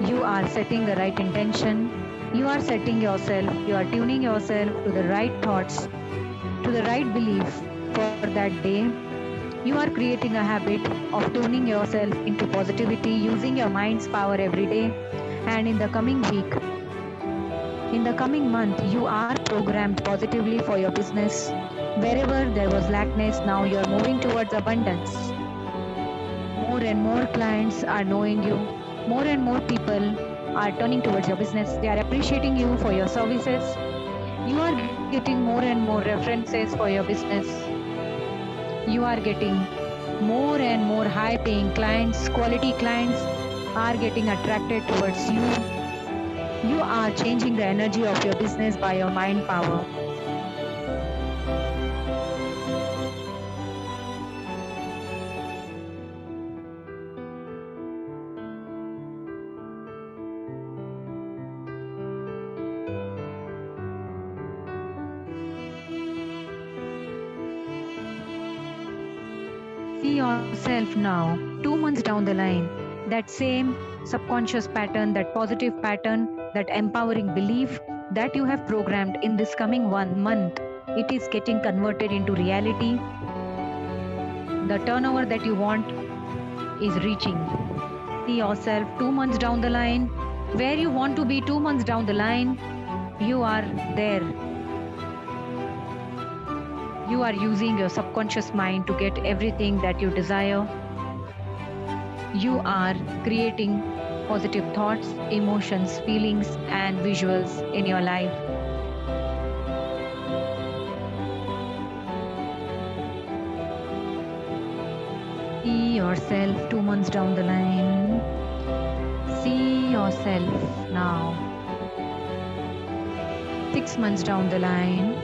S1: You are setting the right intention. You are setting yourself, you are tuning yourself to the right thoughts, to the right belief for that day. You are creating a habit of tuning yourself into positivity, using your mind's power every day. And in the coming week, in the coming month, you are programmed positively for your business. Wherever there was lackness, now you are moving towards abundance. More and more clients are knowing you. More and more people are turning towards your business. They are appreciating you for your services. You are getting more and more references for your business. You are getting more and more high-paying clients. Quality clients are getting attracted towards you. You are changing the energy of your business by your mind power. See yourself now, 2 months down the line, that same subconscious pattern, that positive pattern, that empowering belief that you have programmed in this coming 1 month, it is getting converted into reality. The turnover that you want is reaching. See yourself 2 months down the line, where you want to be 2 months down the line, you are there. You are using your subconscious mind to get everything that you desire. You are creating positive thoughts, emotions, feelings, and visuals in your life. See yourself 2 months down the line. See yourself now. 6 months down the line.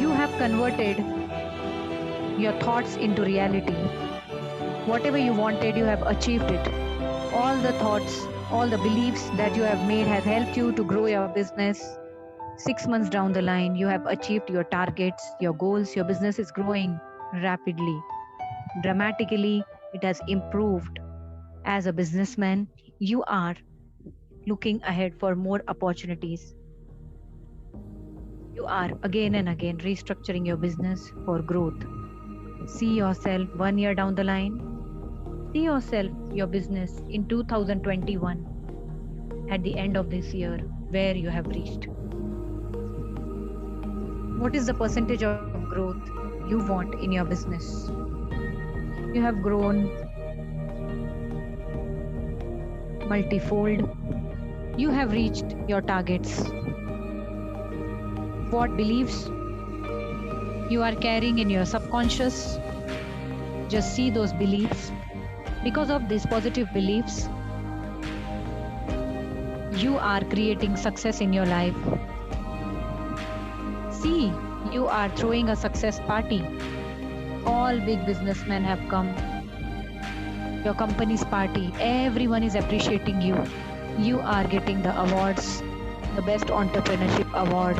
S1: You have converted your thoughts into reality. Whatever you wanted, you have achieved it. All the thoughts, all the beliefs that you have made has helped you to grow your business. 6 months down the line, you have achieved your targets, your goals, your business is growing rapidly. Dramatically, it has improved. As a businessman, you are looking ahead for more opportunities. You are again and again restructuring your business for growth. See yourself 1 year down the line. See yourself, your business in 2021, at the end of this year, where you have reached. What is the percentage of growth you want in your business? You have grown multifold. You have reached your targets. what beliefs you are carrying in your subconscious. Just see those beliefs. Because of these positive beliefs, you are creating success in your life. See, you are throwing a success party. All big businessmen have come. Your company's party, everyone is appreciating you. You are getting the awards, the best entrepreneurship award.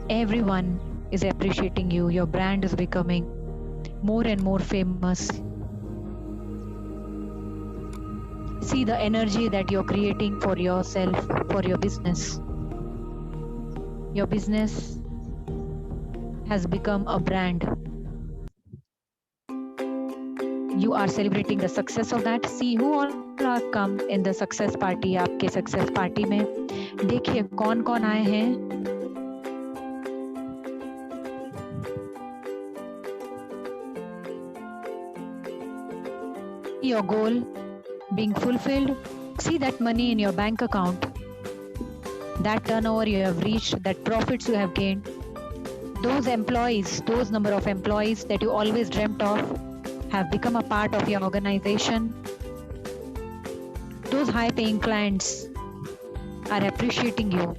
S1: Everyone is appreciating you. Your brand is becoming more and more famous. See the energy that you're creating for yourself, for your business. Your business has become a brand. You are celebrating the success of that. See who all are come in the success party. आपके success party में देखिए कौन कौन आए हैं. Your goal being fulfilled. See that money in your bank account, that turnover you have reached, that profits you have gained. Those employees, those number of employees that you always dreamt of have become a part of your organization. Those high paying clients are appreciating you.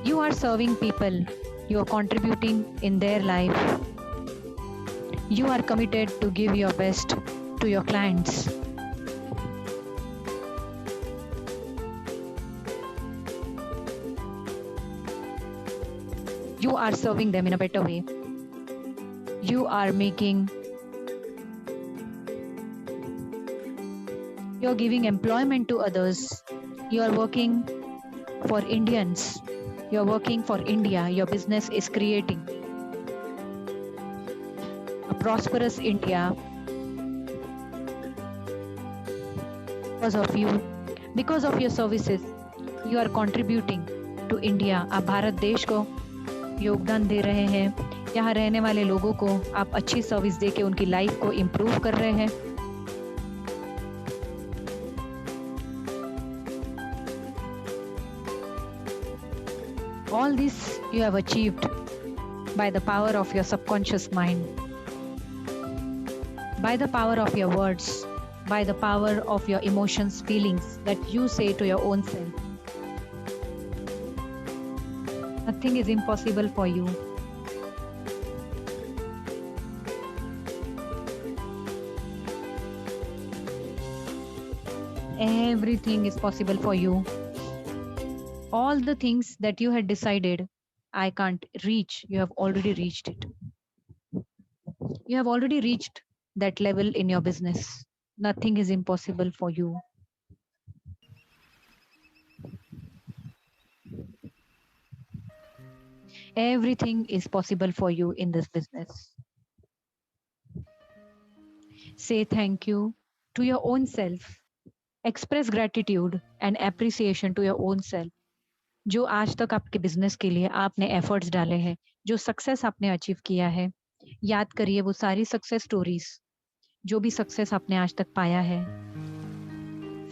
S1: You are serving people. You are contributing in their life. You are committed to give your best to your clients. You are serving them in a better way. You are you're giving employment to others. You are working for Indians. You're working for India. Your business is creating a prosperous India because of you, because of your services. You are contributing to India. आप भारत देश को योगदान दे रहे हैं. यहाँ रहने वाले लोगों को आप अच्छी सर्विस देके उनकी लाइफ को इम्प्रूव कर रहे हैं. All this you have achieved by the power of your subconscious mind, by the power of your words, by the power of your emotions, feelings that you say to your own self. Nothing is impossible for you. Everything is possible for you. All the things that you had decided I can't reach, you have already reached it. You have already reached that level in your business. Nothing is impossible for you. Everything is possible for you in this business. Say thank you to your own self. Express gratitude and appreciation to your own self. जो आज तक आपके business के लिए आपने efforts डाले हैं, जो सक्सेस आपने अचीव किया है, याद करिए वो सारी सक्सेस स्टोरीज, जो भी सक्सेस आपने आज तक पाया है.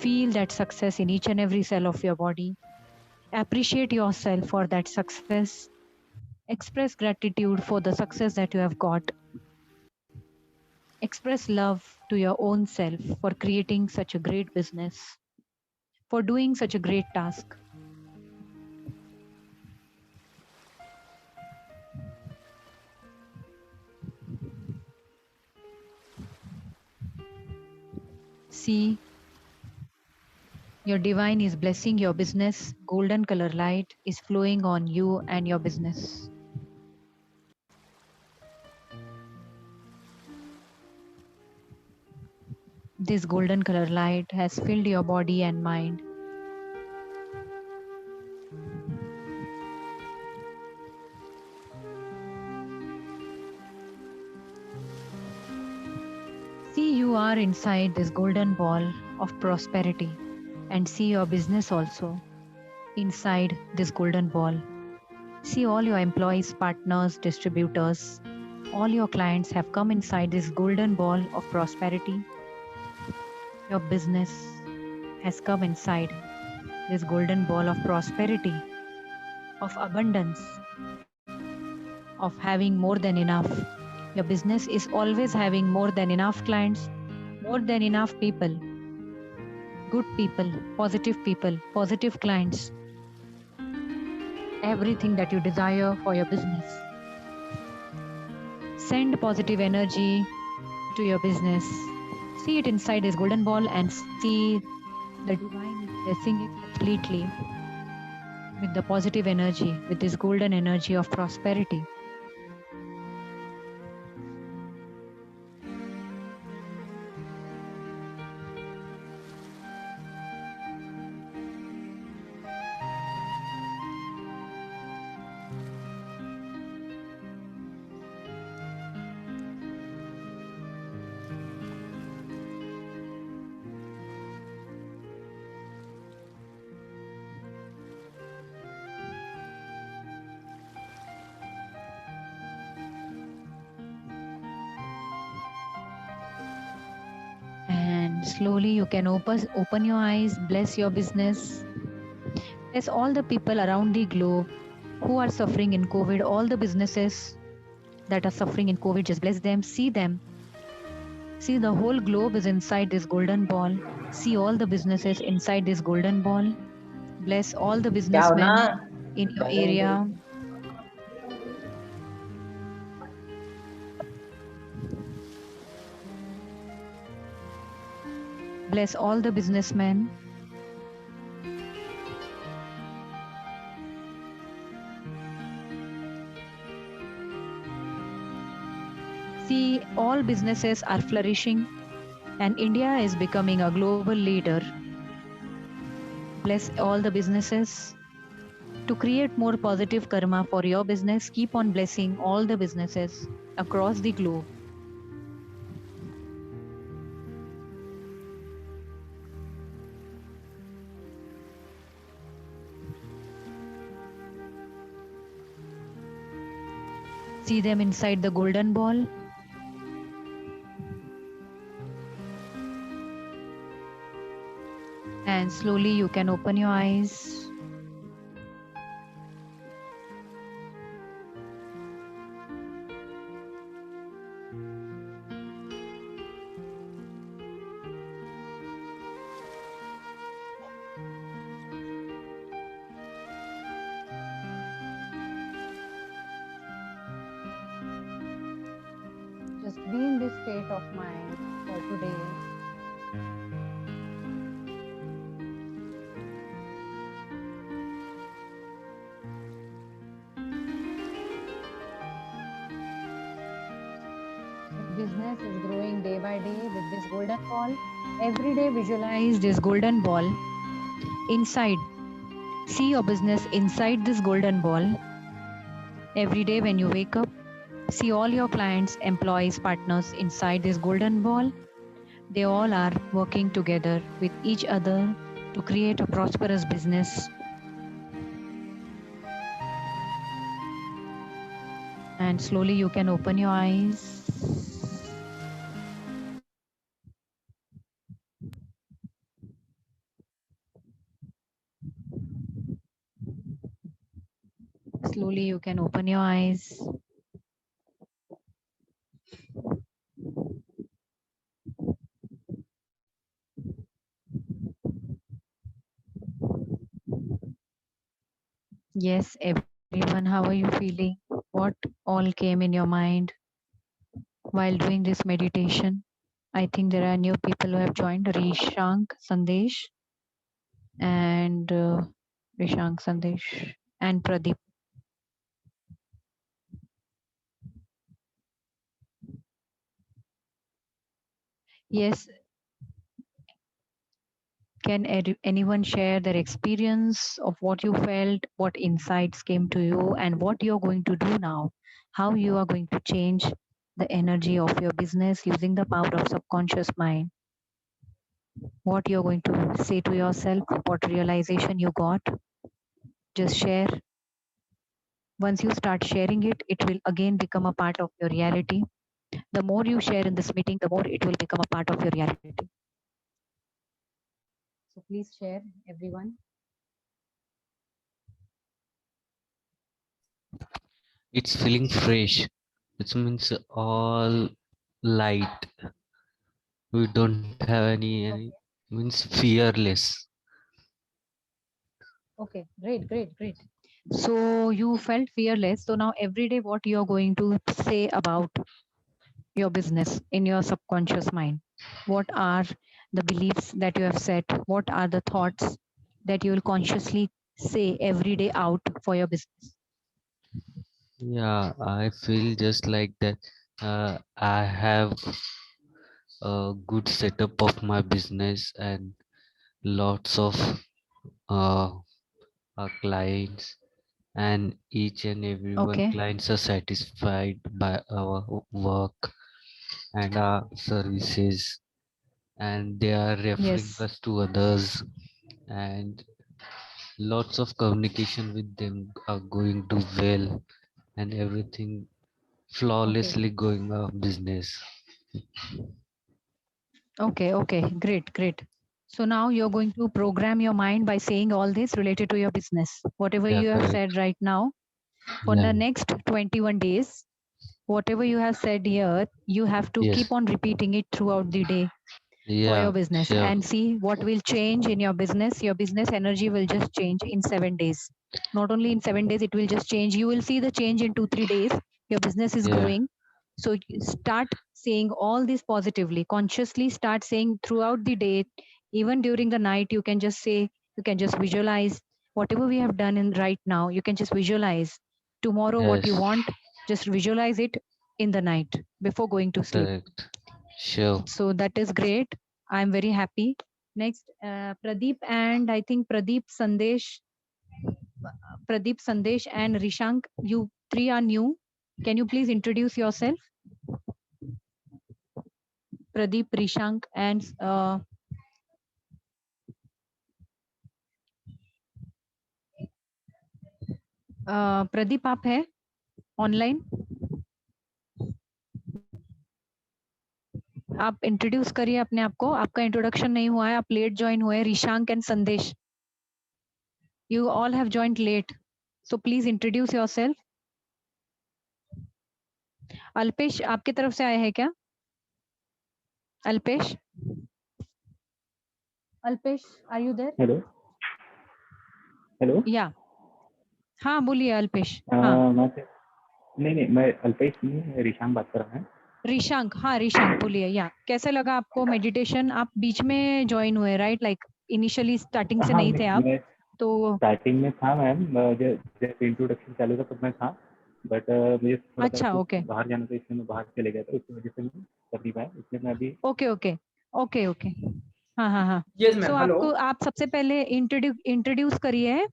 S1: Feel that success in each and every cell of your body. Appreciate yourself for that success. Express gratitude for the success that you have got. Express love to your own self for creating such a great business, for doing such a great task. See, your divine is blessing your business. Golden color light is flowing on you and your business. This golden color light has filled your body and mind. See, you are inside this golden ball of prosperity, and see your business also inside this golden ball. See, all your employees, partners, distributors, all your clients have come inside this golden ball of prosperity. Your business has come inside this golden ball of prosperity, of abundance, of having more than enough. Your business is always having more than enough clients, more than enough people, good people, positive clients, everything that you desire for your business. Send positive energy to your business. See it inside this golden ball and see the divine is blessing it completely with the positive energy, with this golden energy of prosperity. And slowly you can open your eyes, bless your business, bless all the people around the globe who are suffering in COVID, all the businesses that are suffering in COVID, just bless them, see them. See, the whole globe is inside this golden ball. See all the businesses inside this golden ball. Bless all the businessmen in your area. Bless all the businessmen. See, all businesses are flourishing and India is becoming a global leader. Bless all the businesses. To create more positive karma for your business, keep on blessing all the businesses across the globe. See them inside the golden ball. And slowly you can open your eyes. Just be in this state of mind for today. Business is growing day by day with this golden ball. Every day visualize this golden ball inside. See your business inside this golden ball. Every day when you wake up, see all your clients, employees, partners inside this golden ball. They all are working together with each other to create a prosperous business. And slowly you can open your eyes. Slowly you can open your eyes. Yes, everyone, how are you feeling? What all came in your mind while doing this meditation? I think there are new people who have joined, Rishank Sandesh and Rishank Sandesh and Pradeep. Yes, can anyone share their experience of what you felt, what insights came to you, and what you're going to do now? How you are going to change the energy of your business using the power of subconscious mind? What you're going to say to yourself, what realization you got? Just share. Once you start sharing it, it will again become a part of your reality. The more you share in this meeting, the more it will become a part of your reality. So please share, everyone.
S6: it's feeling fresh. It means all light. We don't have any means fearless.
S1: Okay, great. So you felt fearless. So now every day, what you're going to say about your business in your subconscious mind? What are the beliefs that you have set? What are the thoughts that you will consciously say every day out for your business?
S6: Yeah, I feel just like that. I have a good setup of my business and lots of uh, clients, and each and every one
S1: Okay.
S6: clients are satisfied by our work and our services, and they are referring
S1: Yes.
S6: us to others, and lots of communication with them are going to well, and everything
S1: Okay.
S6: flawlessly going our business.
S1: Okay. Great. So now you're going to program your mind by saying all this related to your business. Whatever
S6: Yeah,
S1: you have
S6: correct.
S1: said right now, for
S6: Yeah,
S1: the next 21 days, whatever you have said here, you have to
S6: yes,
S1: keep on repeating it throughout the day for
S6: yeah,
S1: your business
S6: sure.
S1: and see what will change in your business. Your business energy will just change in 7 days. Not only in 7 days, it will just change. You will see the change in 2-3 days. Your business is
S6: Yeah,
S1: growing. So you start saying all this positively, consciously start saying throughout the day, even during the night, you can just say, you can just visualize whatever we have done in right now. You can just visualize tomorrow what you
S6: yes,
S1: want, just visualize it in the night before going to sleep.
S6: correct. Sure.
S1: So that is great. I'm very happy. Next, Pradeep and I think Pradeep Sandesh and Rishank, you three are new. Can you please introduce yourself? Pradeep, Rishank and Pradeep आप है online? आप introduce करिए अपने आप को. आपका introduction नहीं हुआ है, आप लेट ज्वाइन हुए. Rishank and Sandesh, you all have joined late, so please introduce yourself. Alpesh आपकी तरफ से आए हैं क्या? Alpesh, are you there?
S7: Hello hello.
S1: Yeah हाँ बोलिए अल्पेश. हाँ
S7: नहीं मैं अल्पेश नहीं, रिशांक बात कर रहा हूँ.
S1: रिशांक, हाँ रिशांक बोलिए. या कैसे लगा आपको मेडिटेशन? आप बीच में ज्वाइन हुए राइट? लाइक इनिशियली स्टार्टिंग से
S7: हाँ,
S1: नहीं थे आप
S7: मैं
S1: तो?
S7: स्टार्टिंग में था मैम, जब इंट्रोडक्शन चालू था तब मैं था, बट मुझे थोड़ा सा
S1: अच्छा,
S7: कुछ
S1: ओके
S7: बाहर जाना था, इसलिए मैं बाहर चले गया था, इसकी वजह से मैं कर नहीं पाया, इसलिए मैं अभी.
S1: ओके. हाँ.
S5: Yes,
S1: सो
S5: ma'am.
S1: आपको,
S5: Hello.
S1: आप सबसे पहले इंट्रोड्यूस करिए,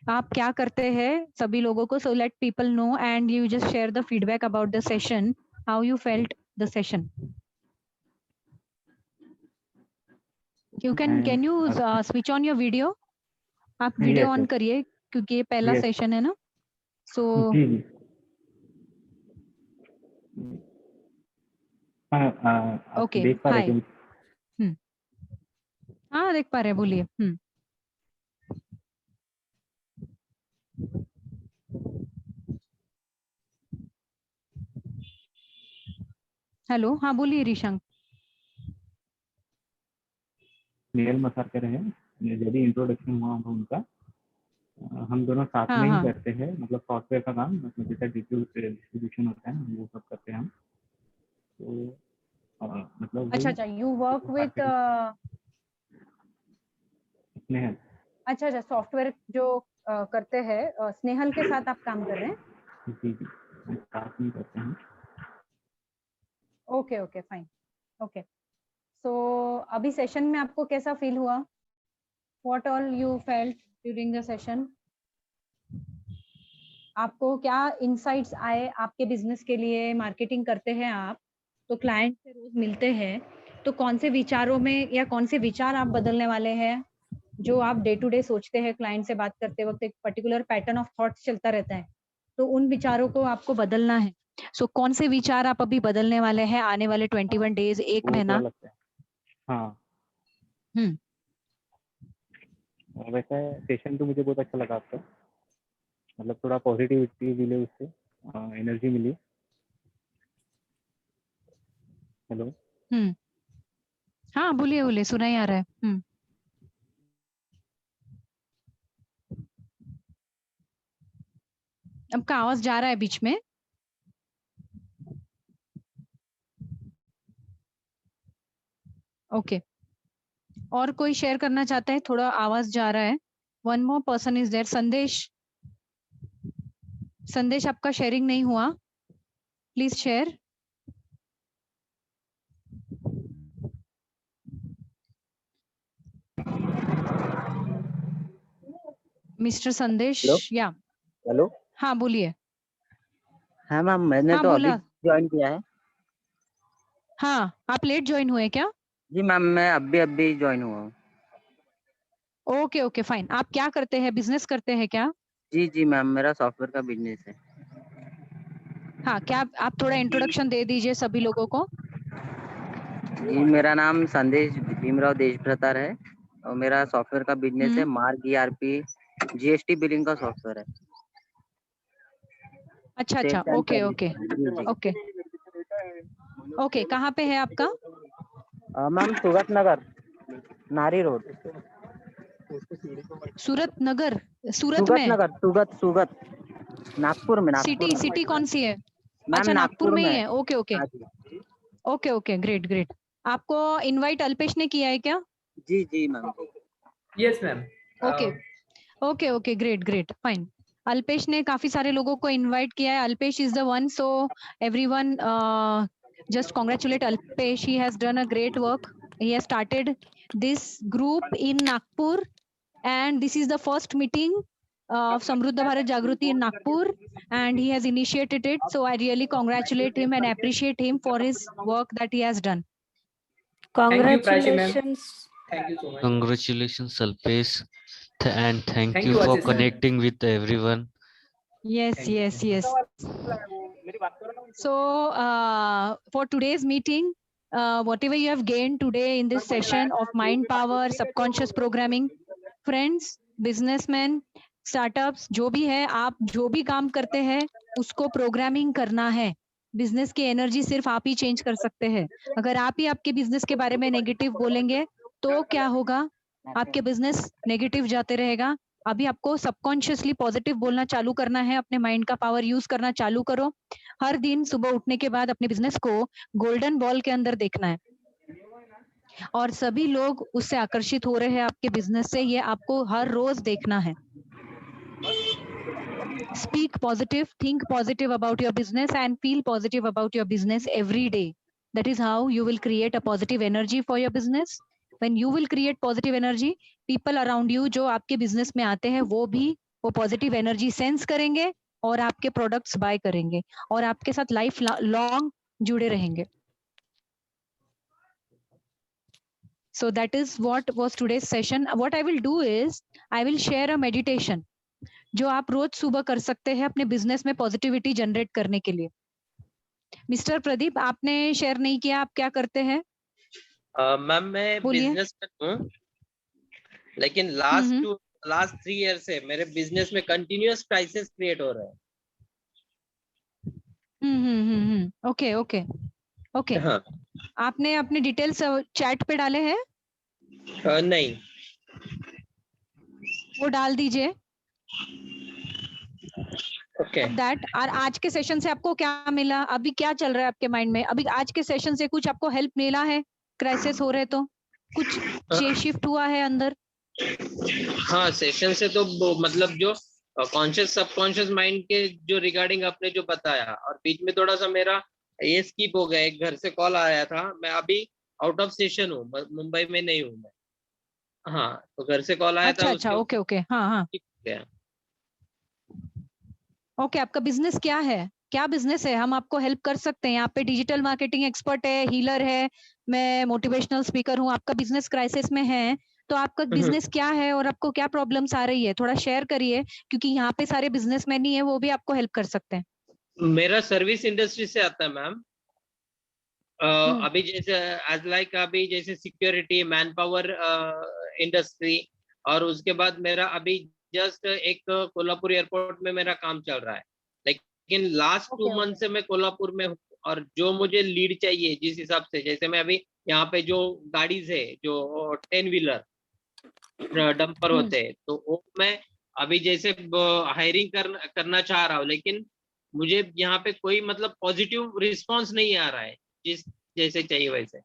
S1: आप क्या करते हैं सभी लोगों को, so let people know and you just share the feedback about the session, how you felt the session. You can you switch on your video? आप वीडियो ऑन करिए क्योंकि ये पहला सेशन है ना. सो
S7: जी हाँ, आप
S1: ओके,
S7: देख पा रहे
S1: हाय.
S7: थे?
S1: हाँ देख पा रहे हैं, बोलिए. हेलो, हाँ बोलिए रिशांक.
S7: स्नेहल मसार कर रहे हैं, जब भी इंट्रोडक्शन हुआ था उनका, हम दोनों साथ में ही
S1: हाँ.
S7: करते हैं, मतलब सॉफ्टवेयर का काम, मतलब जैसा डिस्ट्रीब्यूशन होता है ना, वो सब करते हैं हम. तो मतलब वही
S1: अच्छा, यू वर्क विथ
S7: स्नेहल.
S1: अच्छा, सॉफ्टवेयर जो करते हैं स्नेहल के साथ आप काम कर रहे हैं?
S7: जी हम साथ में करते हैं.
S1: Okay fine. ओके, सो अभी सेशन में आपको कैसा फील हुआ? What all you felt during the session? आपको क्या इनसाइट्स आए आपके बिजनेस के लिए? मार्केटिंग करते हैं आप तो क्लाइंट से रोज मिलते हैं, तो कौन से विचारों में या कौन से विचार आप बदलने वाले हैं? जो आप डे टू डे सोचते हैं क्लाइंट से बात करते वक्त, एक पर्टिकुलर पैटर्न ऑफ थॉट्स चलता रहता है, तो उन विचारों को आपको बदलना है. सो कौन से विचार आप अभी बदलने वाले हैं आने वाले 21 डेज, एक
S7: वो थोड़ा
S1: महीना?
S7: लगता है. हाँ,
S1: हम्म.
S7: वैसे सेशन तो मुझे बहुत अच्छा लगा आपका. मतलब थोड़ा पॉजिटिविटी मिले, उससे एनर्जी मिली। हेलो।
S1: हाँ बोलिए बोलिए, सुना ही आ रहा है। आपका आवाज जा रहा है बीच में। ओके, और कोई शेयर करना चाहता है? थोड़ा आवाज जा रहा है। One more person is there. Sandesh, Sandesh आपका शेयरिंग नहीं हुआ, please share. Mister Sandesh.
S8: Hello.
S1: Yeah
S8: hello.
S1: हाँ बोलिए।
S8: हाँ मैम, मैंने
S1: हाँ
S8: तो अभी
S1: बोला।
S8: ज्वाइन किया है।
S1: हाँ, आप लेट ज्वाइन हुए क्या?
S8: जी मैम, मैं अभी अभी ज्वाइन हुआ हूँ।
S1: Okay okay fine. आप क्या करते हैं, बिजनेस करते हैं क्या?
S8: जी जी मैम, मेरा सॉफ्टवेयर का बिजनेस है।
S1: हाँ, क्या आप थोड़ा इंट्रोडक्शन दे दीजिए सभी लोगों को।
S8: जी, मेरा नाम संदेश भीमराव देशभ्रतार है और मेरा सॉफ्टवेयर का बिजनेस है। मार्ग ईआरपी जीएसटी बिलिंग का सॉफ्टवेयर है।
S1: अच्छा अच्छा,
S8: sales and
S1: okay okay
S8: service.
S1: Okay okay. कहाँ पे है आपका?
S8: मैम सूरत नगर, नारी रोड।
S1: सूरत नगर, सूरत
S8: सुगत
S1: में?
S8: नगर, सुगत सुगत, नागपुर में, नागपुर
S1: सिटी,
S8: में।
S1: सिटी कौन सी है?
S8: मैम
S1: अच्छा, नागपुर
S8: नागपुर
S1: में
S8: में
S1: ही
S8: है।
S1: है। ओके ओके
S8: हाँ जी।
S1: Okay okay, great great. आपको इनवाइट अल्पेश ने किया है क्या?
S8: जी जी ma'am.
S5: Yes, ma'am.
S1: Okay okay okay, great great fine. Alpesh ने काफी सारे लोगों को इनवाइट किया है। Alpesh is the one, so everyone just congratulate Alpesh. He has done a great work. He has started this group in Nagpur, and this is the first meeting of Samruddha Bharat Jagruti in Nagpur, and he has initiated it. So I really congratulate him and appreciate him for his work that he has done.
S5: Thank you, Prachi ma'am.
S3: Congratulations.
S5: Thank you so much.
S6: Congratulations, Alpesh, and thank
S5: Thank
S6: you
S5: you,
S6: for
S5: Ashish sir.
S6: connecting with everyone.
S1: Yes,
S5: Thank you.
S1: yes, yes. So for today's meeting, whatever you have gained today in this session of mind power, subconscious programming, friends, businessmen, startups, जो भी है, आप जो भी काम करते हैं उसको प्रोग्रामिंग करना है। बिजनेस की एनर्जी सिर्फ आप ही चेंज कर सकते हैं। अगर आप ही आपके बिजनेस के बारे में नेगेटिव बोलेंगे तो क्या होगा? आपके बिजनेस नेगेटिव जाते रहेगा। अभी आपको सबकॉन्शियसली पॉजिटिव बोलना चालू करना है। अपने माइंड का पावर यूज करना चालू करो। हर दिन सुबह उठने के बाद अपने बिजनेस को गोल्डन बॉल के अंदर देखना है, और सभी लोग उससे आकर्षित हो रहे हैं आपके बिजनेस से, ये आपको हर रोज देखना है। Speak positive, think positive about your business and feel positive about your business every day. That is how you will create a positive energy for your business. When you will create positive energy, people around you जो आपके business में आते हैं वो भी वो positive energy sense करेंगे और आपके प्रोडक्ट्स बाय करेंगे और आपके साथ लाइफ लॉन्ग जुड़े रहेंगे। So that is what was today's session. What I will do is I will share a meditation जो आप रोज सुबह कर सकते हैं अपने बिजनेस में पॉजिटिविटी जनरेट करने के लिए। मिस्टर प्रदीप, आपने शेयर नहीं किया, आप क्या करते हैं?
S9: मैम मैं
S1: बोलिए।
S9: बिजनेस में हूँ, लेकिन लास्ट 3 ईयर से मेरे बिजनेस में कंटिन्यूअस क्राइसिस क्रिएट हो रहा है।
S1: Okay okay okay.
S9: हाँ।
S1: आपने अपने डिटेल्स चैट पे डाले हैं?
S9: नहीं।
S1: वो डाल दीजिए।
S9: ओके।
S1: दैट और आज के सेशन से आपको क्या मिला? अभी क्या चल रहा है आपके माइंड में? अभी आज के सेशन से कुछ आपको हेल्प मिला है? क्राइसिस हो रहे तो कुछ शिफ्ट हुआ है अंदर?
S9: हाँ, सेशन से तो मतलब जो कॉन्शियस सबकॉन्शियस माइंड के जो रिगार्डिंग आपने जो बताया, और बीच में थोड़ा सा मेरा ये स्किप हो गया, एक घर से कॉल आया था। मैं अभी आउट ऑफ सेशन हूँ, मुंबई में नहीं हूँ मैं। हाँ, तो घर से कॉल आया
S1: अच्छा
S9: था।
S1: अच्छा, ओके ओके, हाँ हाँ ओके। आपका बिजनेस क्या है? क्या बिजनेस है? हम आपको हेल्प कर सकते हैं। यहाँ पे डिजिटल मार्केटिंग एक्सपर्ट है, हीलर है, मैं मोटिवेशनल स्पीकर हूँ। आपका बिजनेस क्राइसिस में है तो आपका बिजनेस क्या है और आपको क्या प्रॉब्लम्स आ रही है? थोड़ा शेयर करिए, क्योंकि यहाँ पे सारे बिजनेसमैन ही है, वो भी आपको हेल्प कर सकते हैं।
S9: मेरा सर्विस इंडस्ट्री से आता है मैम। अभी जैसे एज लाइक अभी जैसे सिक्योरिटी, मैन पावर इंडस्ट्री, और उसके बाद मेरा अभी जस्ट एक कोल्हापुर एयरपोर्ट में मेरा काम चल रहा है, लेकिन लास्ट 2
S1: Okay,
S9: मंथ से मैं कोल्हापुर में हूँ। और जो मुझे लीड चाहिए जिस हिसाब से, जैसे मैं अभी यहाँ पे जो गाड़ीज है जो 10 व्हीलर डंपर होते हैं, तो वो मैं अभी जैसे हायरिंग करना चाह रहा हूँ, लेकिन मुझे यहाँ पे कोई मतलब पॉजिटिव रिस्पांस नहीं आ रहा है जिस जैसे चाहिए वैसे।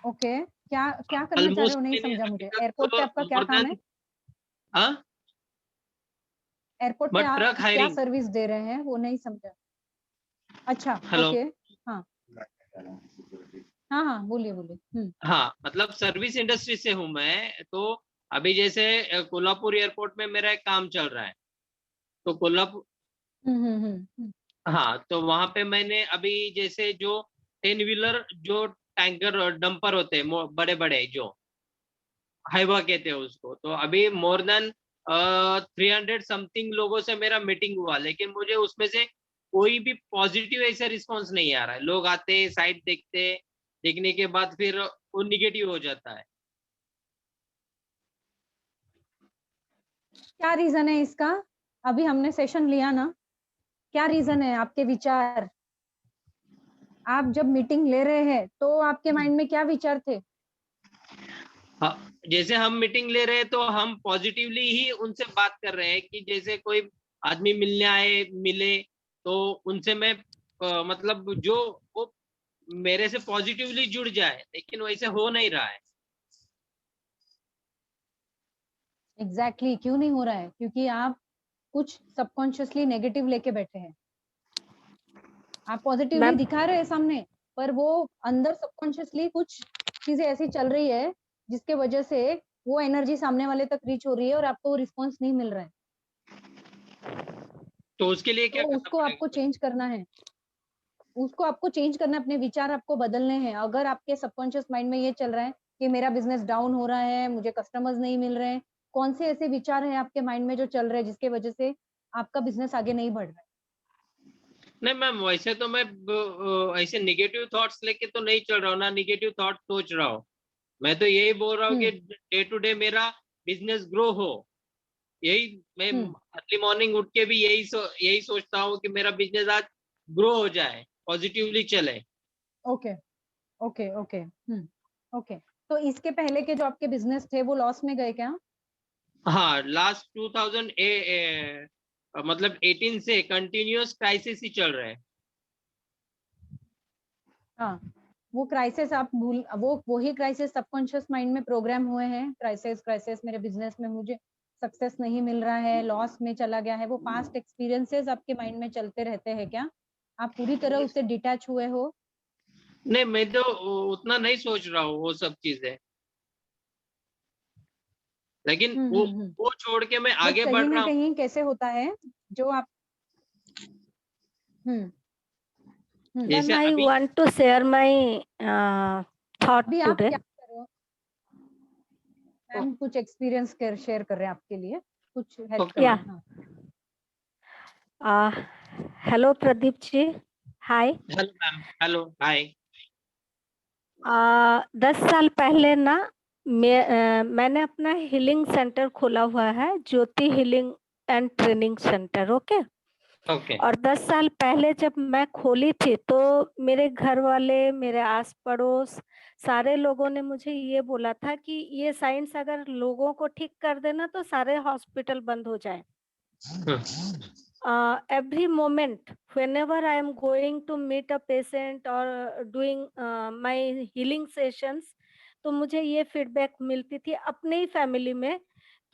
S1: ओके, क्या क्या करना चाह रहे हो, नहीं समझा मुझे। एयरपोर्ट पे आपका क्या काम है?
S9: हाँ,
S1: एयरपोर्ट पे
S9: बट
S1: आप
S9: ट्रक
S1: क्या
S9: हायरिंग।
S1: सर्विस दे रहे हैं वो नहीं समझा। अच्छा,
S9: हेलो।
S1: ओके, हाँ हाँ हाँ, बोलिए बोलिए।
S9: हाँ, मतलब सर्विस इंडस्ट्री से हूँ मैं। तो अभी जैसे कोल्हापुर एयरपोर्ट में मेरा एक काम चल रहा है, तो कोल्हापुर, हाँ, तो वहां पे मैंने अभी जैसे जो 10 व्हीलर जो टैंकर और डंपर होते हैं बड़े बड़े जो हाइवा कहते हैं उसको, तो अभी मोर देन 300 समथिंग लोगों से मेरा मीटिंग हुआ, लेकिन मुझे उसमें से कोई भी पॉजिटिव ऐसा रिस्पॉन्स नहीं आ रहा है। लोग आते, साइट देखते, देखने के बाद फिर वो निगेटिव हो जाता है।
S1: क्या रीजन है इसका? अभी हमने सेशन लिया ना, क्या रीजन है आपके विचार? आप जब मीटिंग ले रहे हैं तो आपके माइंड में क्या विचार थे?
S9: हाँ, जैसे हम मीटिंग ले रहे हैं तो हम पॉजिटिवली ही उनसे बात कर रहे हैं कि जैसे कोई आदमी मिलने आए, मिले, तो उनसे मैं मतलब जो वो मेरे से पॉजिटिवली जुड़ जाए, लेकिन वैसे हो नहीं रहा है।
S1: एग्जैक्टली क्यों नहीं हो रहा है? क्योंकि आप कुछ सबकॉन्शियसली नेगेटिव लेके बैठे हैं। आप पॉजिटिवली दिखा रहे हैं सामने, पर वो अंदर सबकॉन्शियसली कुछ चीजें ऐसी चल रही है जिसके वजह से वो एनर्जी सामने वाले तक रीच हो रही है और आपको वो रिस्पॉन्स नहीं मिल रहा है।
S9: तो उसके लिए क्या
S1: तो
S9: करना
S1: उसको
S9: पड़ेगा?
S1: आपको चेंज करना है। उसको आपको चेंज करना है, अपने विचार आपको बदलने हैं। अगर आपके सबकॉन्शियस माइंड में ये चल रहा है कि मेरा बिजनेस डाउन हो रहा है, मुझे कस्टमर्स नहीं मिल रहे हैं, कौन से ऐसे विचार हैं आपके माइंड में जो चल रहे हैं जिसके वजह से आपका बिजनेस आगे नहीं बढ़ रहा है?
S9: नहीं मैम, वैसे तो मैं ऐसे निगेटिव थॉट्स लेके तो नहीं चल रहा हूँ ना, निगेटिव थॉट सोच रहा हूँ। मैं तो यही बोल रहा हूँ कि डे टू डे मेरा बिजनेस ग्रो हो। यही मैं अर्ली मॉर्निंग उठ के भी यही सोचता हूँ कि मेरा बिजनेस आज ग्रो हो जाए, पॉजिटिवली चले।
S1: Okay okay okay okay. तो इसके पहले के जो आपके बिजनेस थे वो लॉस में गए क्या?
S9: हाँ, लास्ट 2008 मतलब 18 से कंटिन्यूअस क्राइसिस ही चल रहे हैं।
S1: हाँ, वो क्राइसिस आप भूल, वो वही क्राइसिस सबकॉन्शियस माइंड में प्रोग्राम हुए हैं। क्राइसिस क्राइसिस, मेरे बिजनेस में मुझे सक्सेस नहीं मिल रहा है, लॉस में चला गया है। वो पास्ट एक्सपीरियंसेस आपके माइंड में चलते रहते हैं क्या? आप पूरी तरह उससे डिटैच हुए हो?
S9: नहीं, मैं तो उतना नहीं सोच रहा हूँ वो सब चीजें, लेकिन वो छोड़ के मैं
S1: बट
S9: आगे बढ़
S1: कहीं
S9: रहा
S1: ना
S9: हूँ।
S1: कहीं कैसे होता है जो आप
S3: Then I want to share my thought
S1: अभी आप
S3: today.
S1: क्या कर रहे हो? मैम कुछ एक्सपीरियंस शेयर कर रहे हैं आपके लिए, कुछ हेल्प कर रहे हैं।
S3: हेलो प्रदीप जी, हाय।
S9: हेलो मैम, हेलो, हाय।
S3: 10 साल पहले ना मैंने अपना हीलिंग सेंटर खोला हुआ है, Jyoti healing and training centre. Okay
S9: okay.
S3: और 10 साल पहले जब मैं खोली थी तो मेरे घर वाले, मेरे आस पड़ोस सारे लोगों ने मुझे ये बोला था कि ये साइंस अगर लोगों को ठीक कर देना तो सारे हॉस्पिटल बंद हो जाए। Every moment whenever I am going to meet a patient or doing my healing sessions, तो मुझे ये फीडबैक मिलती थी अपने ही फैमिली में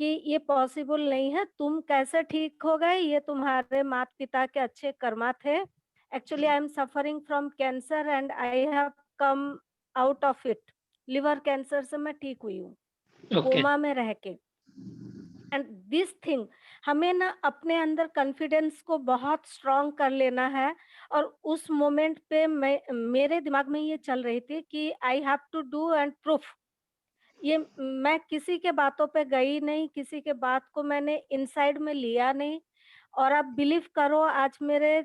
S3: कि ये पॉसिबल नहीं है, तुम कैसे ठीक हो गए, ये तुम्हारे माता पिता के अच्छे कर्मा थे। Actually I am suffering from cancer and I have come out of it. Liver cancer से मैं ठीक हुई हूँ, कोमा में रह के। एंड दिस थिंग, हमें ना अपने अंदर कॉन्फिडेंस को बहुत स्ट्रॉन्ग कर लेना है। और उस मोमेंट पे मेरे दिमाग में ये चल रही थी कि I have to do and proof. ये मैं किसी के बातों पे गई नहीं, किसी के बात को मैंने इनसाइड में लिया नहीं। और आप बिलीव करो, आज मेरे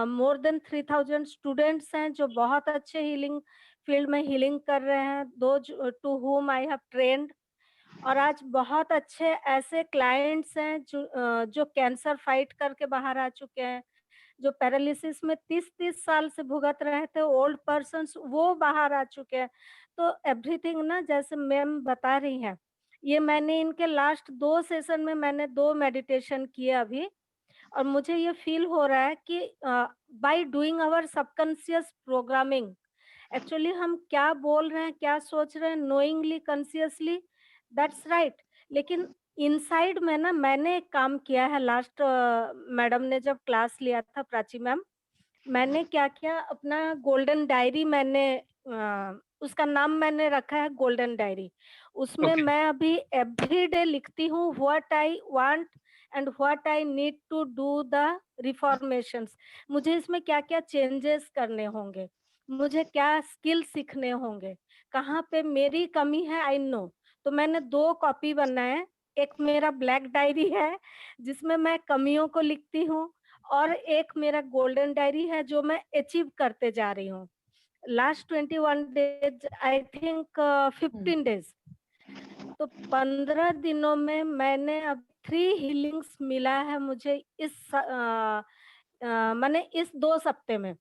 S3: मोर देन 3000 स्टूडेंट्स हैं जो बहुत अच्छे हीलिंग फील्ड में हीलिंग कर रहे हैं, those to whom I have trained. और आज बहुत अच्छे ऐसे क्लाइंट्स हैं जो कैंसर फाइट करके बाहर आ चुके हैं, जो पैरालिसिस में 30-30 साल से भुगत रहे थे, ओल्ड पर्सन्स वो बाहर आ चुके हैं। तो एवरीथिंग ना, जैसे मैम बता रही हैं, ये मैंने इनके लास्ट 2 सेशन में मैंने 2 मेडिटेशन किए अभी, और मुझे ये फील हो रहा है कि by doing our subconscious programming, actually हम क्या बोल रहे हैं, क्या सोच रहे हैं, नोइंगली, कॉन्शियसली, दैट्स राइट। लेकिन इनसाइड में ना मैंने एक काम किया है लास्ट, मैडम ने जब क्लास लिया था, प्राची मैम, मैंने क्या किया, अपना गोल्डन डायरी मैंने उसका नाम मैंने रखा है गोल्डन डायरी। उसमें
S2: Okay.
S3: मैं अभी एवरीडे लिखती हूँ what I want and what I need to do the reformations. मुझे इसमें क्या क्या चेंजेस करने होंगे, मुझे क्या स्किल सीखने होंगे, कहाँ पे मेरी कमी है, आई नो। तो मैंने 2 कॉपी बनाए, एक मेरा ब्लैक डायरी है जिसमें मैं कमियों को लिखती हूँ, और एक मेरा गोल्डन डायरी है जो मैं अचीव करते जा रही हूँ। Last 21 days, I think 15 days, तो 15 दिनों में मैंने अब 3 हीलिंग्स मिला है मुझे इस माने इस 2 सप्ते में।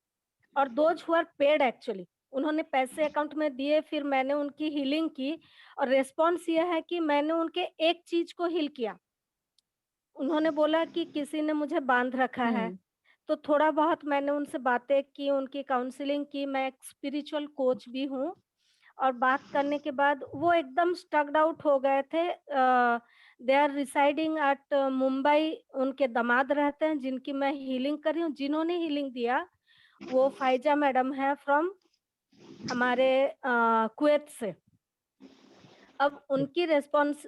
S3: और those who are paid, actually उन्होंने पैसे अकाउंट में दिए, फिर मैंने उनकी हीलिंग की, और रिस्पॉन्स ये है कि मैंने उनके एक चीज को हील किया। उन्होंने बोला कि किसी ने मुझे बांध रखा है, तो थोड़ा बहुत मैंने उनसे बातें की, उनकी काउंसलिंग की। मैं एक स्पिरिचुअल कोच भी हूँ, और बात करने के बाद वो एकदम स्टक्ड आउट हो गए थे। They are residing at Mumbai, उनके दामाद रहते हैं जिनकी मैं हीलिंग कर रही हूँ। जिन्होंने हीलिंग दिया वो फाइजा मैडम है फ्रॉम हमारे कुवैत से। अब उनकी रेस्पॉन्स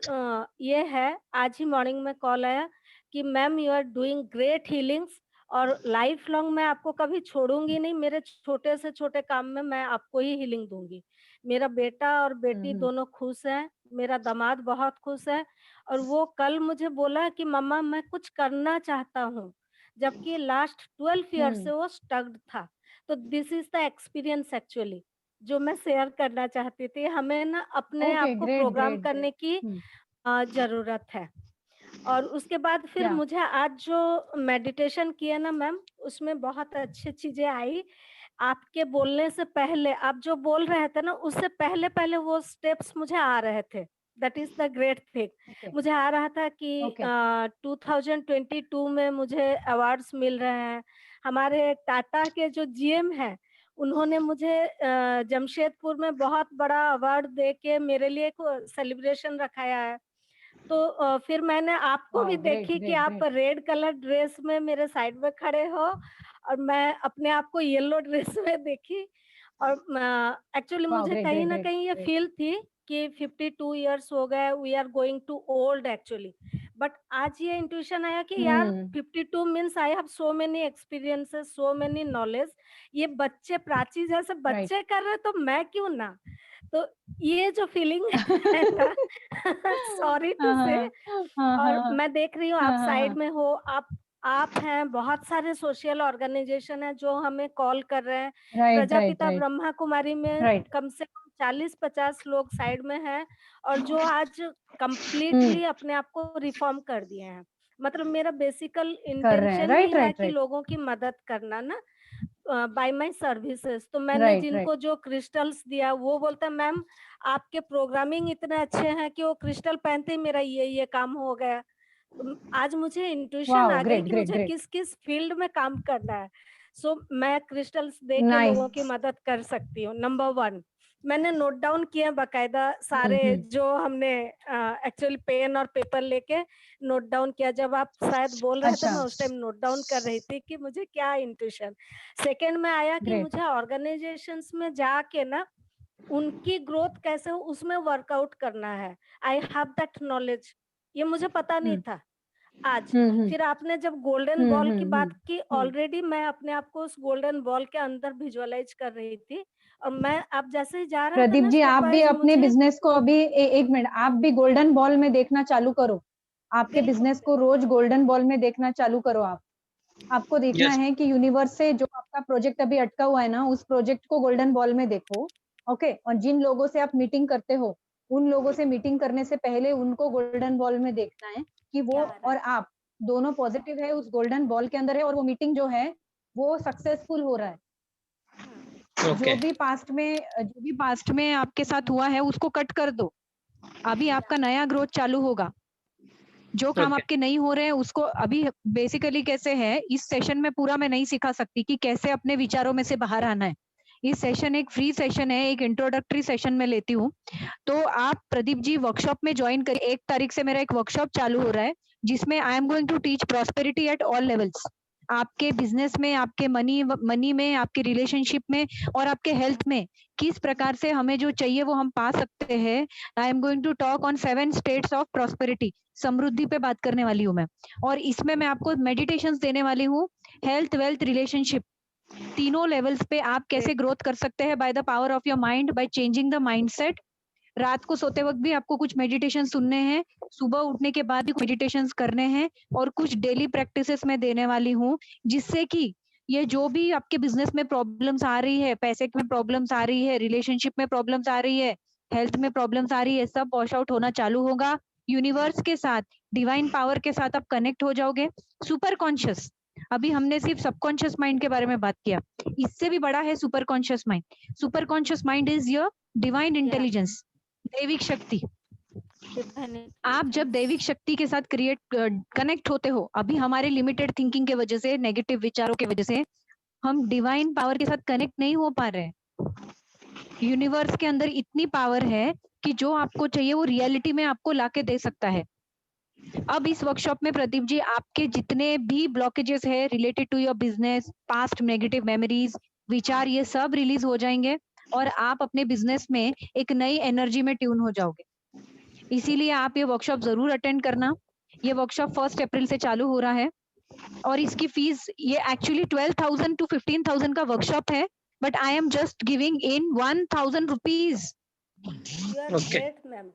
S3: ये है, आज ही मॉर्निंग में कॉल आया कि ma'am you are doing great healings, और लाइफ लॉन्ग मैं आपको कभी छोड़ूंगी नहीं, मेरे छोटे से छोटे काम में मैं आपको ही हीलिंग दूंगी। मेरा बेटा और बेटी दोनों खुश हैं, मेरा दामाद बहुत खुश है। और वो कल मुझे बोला कि मम्मा मैं कुछ करना चाहता हूँ, जबकि लास्ट 12 ईयर से वो स्टक्ड था। तो this is the experience actually जो मैं शेयर करना चाहती थी। हमें ना अपने आप को प्रोग्राम करने की जरूरत है। और उसके बाद फिर मुझे आज जो मेडिटेशन किया ना मैम, उसमें बहुत अच्छी चीजें आई। आपके बोलने से पहले, आप जो बोल रहे थे ना, उससे पहले पहले वो स्टेप्स मुझे आ रहे थे। That is the great thing. मुझे आ रहा था कि 2022 में मुझे अवार्ड्स मिल रहे हैं। हमारे टाटा के जो जीएम हैं, उन्होंने मुझे जमशेदपुर में बहुत बड़ा अवार्ड दे के मेरे लिए एक सेलिब्रेशन रखाया है। तो फिर मैंने आपको भी देखी कि आप रेड कलर ड्रेस में मेरे साइड में खड़े हो, और मैं अपने आप को येलो ड्रेस में देखी। और एक्चुअली मुझे कहीं ना कहीं ये फील थी कि 52 इयर्स हो गए, we are going to old actually. But आज ये इंट्यूशन आया कि यार 52 means I have so many experiences, so many knowledge. ये बच्चे, प्राची जैसे बच्चे कर रहे, तो मैं क्यों ना। तो ये जो फीलिंग है ना, सॉरी टू से। और मैं देख रही हूँ आप साइड में हो, आप हैं, बहुत सारे सोशल ऑर्गेनाइजेशन है जो हमें कॉल कर रहे हैं। प्रजापिता ब्रह्मा कुमारी में कम से कम 40-50 लोग साइड में हैं, और जो आज कंप्लीटली अपने आप को रिफॉर्म कर दिए हैं। मतलब मेरा बेसिकल इंटेंशन ही है कि लोगों की मदद करना ना, बाय माय सर्विसेज। तो मैंने जिनको जो क्रिस्टल्स दिया, वो बोलता मैम आपके प्रोग्रामिंग इतने अच्छे हैं कि वो क्रिस्टल पहनते ही मेरा ये काम हो गया। तो आज मुझे इंट्यूशन आ गई कि मुझे किस किस फील्ड में काम करना है। सो मैं क्रिस्टल्स दे के लोगों की मदद कर सकती हूँ। नंबर 1 मैंने नोट डाउन किया बकायदा सारे जो हमने एक्चुअली पेन और पेपर लेके नोट डाउन किया। जब आप शायद बोल रहे थे मैं उस टाइम नोट डाउन कर रही थी कि मुझे क्या इंट्यूशन। सेकंड में आया कि मुझे ऑर्गेनाइजेशंस में जाके ना उनकी ग्रोथ कैसे हो उसमें वर्कआउट करना है। आई हैव दैट नॉलेज, ये मुझे पता नहीं था आज। फिर आपने जब गोल्डन बॉल की बात की, ऑलरेडी मैं अपने आप को उस गोल्डन बॉल के अंदर विजुअलाइज कर रही थी। और मैं अब जैसे ही जा रहा
S10: प्रदीप जी, आप भी अपने बिजनेस को अभी एक मिनट, आप भी गोल्डन बॉल में देखना चालू करो। आपके बिजनेस को रोज गोल्डन बॉल में देखना चालू करो। आपको देखना है कि यूनिवर्स से जो आपका प्रोजेक्ट अभी अटका हुआ है ना, उस प्रोजेक्ट को गोल्डन बॉल में देखो। ओके, और जिन लोगों से आप मीटिंग करते हो उन लोगों से मीटिंग करने से पहले उनको गोल्डन बॉल में देखना है कि वो और आप दोनों पॉजिटिव है, उस गोल्डन बॉल के अंदर है, और वो मीटिंग जो है वो सक्सेसफुल हो रहा है।
S9: Okay.
S10: जो भी पास्ट में आपके साथ हुआ है उसको कट कर दो। अभी आपका नया ग्रोथ चालू होगा। जो काम
S9: Okay.
S10: आपके नहीं हो रहे हैं उसको अभी बेसिकली कैसे है, इस सेशन में पूरा मैं नहीं सिखा सकती कि कैसे अपने विचारों में से बाहर आना है। इस सेशन एक फ्री सेशन है, एक इंट्रोडक्टरी सेशन में लेती हूँ। तो आप प्रदीप जी वर्कशॉप में ज्वाइन करिए। 1 तारीख से मेरा एक वर्कशॉप चालू हो रहा है जिसमें I am going to teach prosperity at all levels. आपके बिजनेस में, आपके मनी में, आपके रिलेशनशिप में और आपके हेल्थ में किस प्रकार से हमें जो चाहिए वो हम पा सकते हैं। I am going to talk on 7 states of prosperity. समृद्धि पे बात करने वाली हूँ मैं, और इसमें मैं आपको मेडिटेशंस देने वाली हूँ। हेल्थ, वेल्थ, रिलेशनशिप, तीनों लेवल्स पे आप कैसे ग्रोथ कर सकते हैं by the power of your mind, by changing the mindset. रात को सोते वक्त भी आपको कुछ मेडिटेशन सुनने हैं, सुबह उठने के बाद भी मेडिटेशन करने हैं, और कुछ डेली प्रैक्टिसेस मैं देने वाली हूँ जिससे कि ये जो भी आपके बिजनेस में प्रॉब्लम्स आ रही है, पैसे में प्रॉब्लम्स आ रही है, रिलेशनशिप में प्रॉब्लम्स आ रही है, हेल्थ में प्रॉब्लम्स आ रही है, सब वॉश आउट होना चालू होगा। यूनिवर्स के साथ, डिवाइन पावर के साथ आप कनेक्ट हो जाओगे। सुपर कॉन्शियस, अभी हमने सिर्फ सबकॉन्शियस माइंड के बारे में बात किया, इससे भी बड़ा है super conscious mind. Super conscious mind is your divine intelligence, दैविक शक्ति। आप जब दैविक शक्ति के साथ कनेक्ट होते हो, अभी हमारे लिमिटेड थिंकिंग के वजह से, नेगेटिव विचारों के वजह से हम डिवाइन पावर के साथ कनेक्ट नहीं हो पा रहे हैं। यूनिवर्स के अंदर इतनी पावर है कि जो आपको चाहिए वो रियलिटी में आपको लाके दे सकता है। अब इस वर्कशॉप में प्रदीप जी आपके जितने भी ब्लॉकेजेस है related to your business, past negative memories, विचार, ये सब रिलीज हो जाएंगे और आप अपने बिजनेस में एक नई एनर्जी में ट्यून हो जाओगे। इसीलिए आप ये वर्कशॉप जरूर अटेंड करना। ये वर्कशॉप 1 अप्रैल से चालू हो रहा है और इसकी फीस, ये एक्चुअली 12,000 to 15,000 का वर्कशॉप है, but I am just giving in 1,000 rupees.
S3: You are
S9: Okay.
S3: great, ma'am.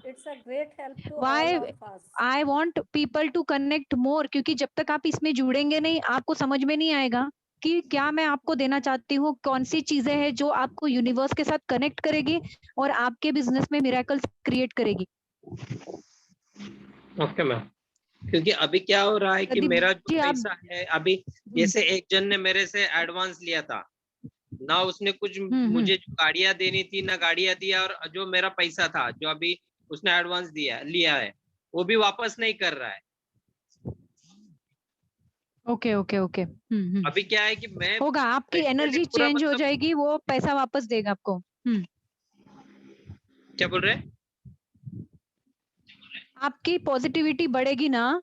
S3: It's a great help to
S10: Why
S3: all of us.
S10: I want people to connect more, क्योंकि जब तक आप इसमें जुड़ेंगे नहीं, आपको समझ में नहीं आएगा कि क्या मैं आपको देना चाहती हूँ, कौन सी चीजें हैं जो आपको यूनिवर्स के साथ कनेक्ट करेगी और आपके बिजनेस में मिरेकल्स क्रिएट करेगी।
S9: ओके मैम, क्योंकि अभी क्या हो रहा है कि
S10: प्रदीप
S9: मेरा जो
S10: जी, आप
S9: पैसा है अभी, जैसे एक जन ने मेरे से एडवांस लिया था ना, उसने कुछ मुझे जो गाड़ियां देनी थी ना गाड़ियां दिया, और जो मेरा पैसा था जो अभी उसने एडवांस लिया है वो भी वापस नहीं कर रहा है।
S10: Okay okay okay.
S9: अभी क्या है कि मैं
S10: होगा, आपकी एनर्जी
S9: पूरा
S10: चेंज हो
S9: मतलब,
S10: जाएगी, वो पैसा वापस देगा आपको।
S9: क्या बोल रहे?
S10: आपकी पॉजिटिविटी बढ़ेगी ना,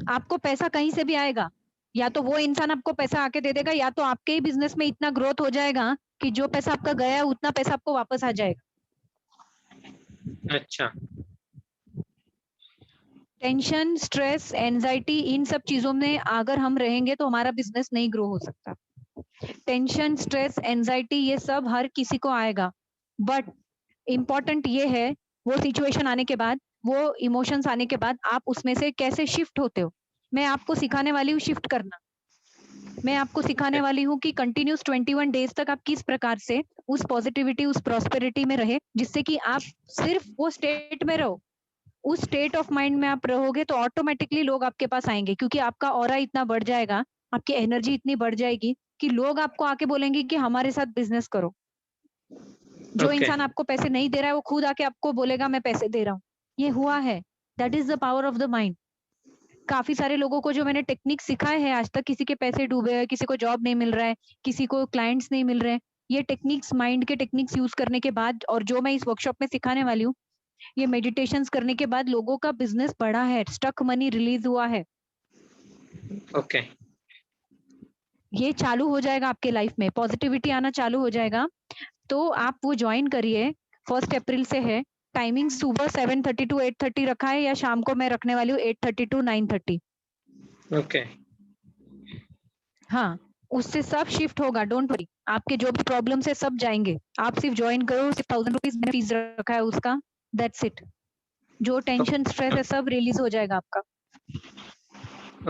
S10: आपको पैसा कहीं से भी आएगा। या तो वो इंसान आपको पैसा आके दे देगा, या तो आपके ही बिजनेस में इतना ग्रोथ हो जाएगा कि जो पैसा आपका गया है उतना पैसा आपको वापस आ जाएगा।
S9: अच्छा।
S10: टेंशन, स्ट्रेस, एंजाइटी, इन सब चीजों में अगर हम रहेंगे तो हमारा बिजनेस नहीं ग्रो हो सकता। टेंशन, स्ट्रेस, एंजाइटी, ये सब हर किसी को आएगा, बट इम्पोर्टेंट ये है वो सिचुएशन आने के बाद, वो इमोशंस आने के बाद आप उसमें से कैसे शिफ्ट होते हो। मैं आपको सिखाने वाली हूँ शिफ्ट करना। मैं आपको सिखाने वाली हूँ कि कंटिन्यूस 21 डेज तक आप किस प्रकार से उस पॉजिटिविटी, उस प्रॉस्पेरिटी में रहे, जिससे कि आप सिर्फ वो स्टेट में रहो। उस स्टेट ऑफ माइंड में आप रहोगे तो ऑटोमेटिकली लोग आपके पास आएंगे, क्योंकि आपका ऑरा इतना बढ़ जाएगा, आपकी एनर्जी इतनी बढ़ जाएगी कि लोग आपको आके बोलेंगे कि हमारे साथ बिजनेस करो। जो इंसान आपको पैसे नहीं दे रहा है वो खुद आके आपको बोलेगा मैं पैसे दे रहा हूँ। ये हुआ है। That is the power of the mind. काफी सारे लोगों को जो मैंने टेक्निक सिखाए हैं आज तक, किसी के पैसे डूबे हैं, किसी को जॉब नहीं मिल रहा है, किसी को क्लाइंट्स नहीं मिल रहे हैं, ये टेक्निक्स, माइंड के टेक्निक्स यूज करने के बाद, और जो मैं इस वर्कशॉप में सिखाने वाली हूँ, ये मेडिटेशंस करने के बाद लोगों का बिजनेस बढ़ा है, स्टक मनी रिलीज हुआ है।
S9: ओके।
S10: ये चालू हो जाएगा आपके लाइफ में, पॉजिटिविटी आना चालू हो जाएगा। तो आप वो ज्वाइन करिए। 1 अप्रैल से है। टाइमिंग सुबह 7:30 to 8:30 रखा है, या शाम को मैं रखने वाली हूँ 8:30 to 9:30।
S9: ओके।
S10: हाँ, उससे सब शिफ्ट होगा, डोंट वरी। आपके जो भी प्रॉब्लम्स है सब जाएंगे। आप सिर्फ ज्वाइन करो, सिर्फ 1000 रुपीज मैंने फीस रखा है उसका, दैट्स इट। जो टेंशन, स्ट्रेस है सब रिलीज हो जाएगा आपका।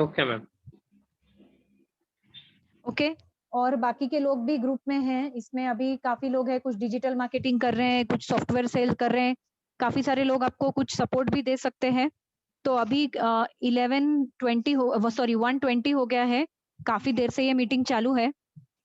S9: Okay ma'am.
S10: ओके,
S1: और बाकी के लोग भी ग्रुप में हैं। इसमें अभी काफी लोग हैं, कुछ डिजिटल मार्केटिंग कर रहे हैं, कुछ सॉफ्टवेयर सेल कर रहे हैं, काफी सारे लोग आपको कुछ सपोर्ट भी दे सकते हैं। तो अभी 11:20 हो, सॉरी 1:20 हो गया है, काफी देर से ये मीटिंग चालू है।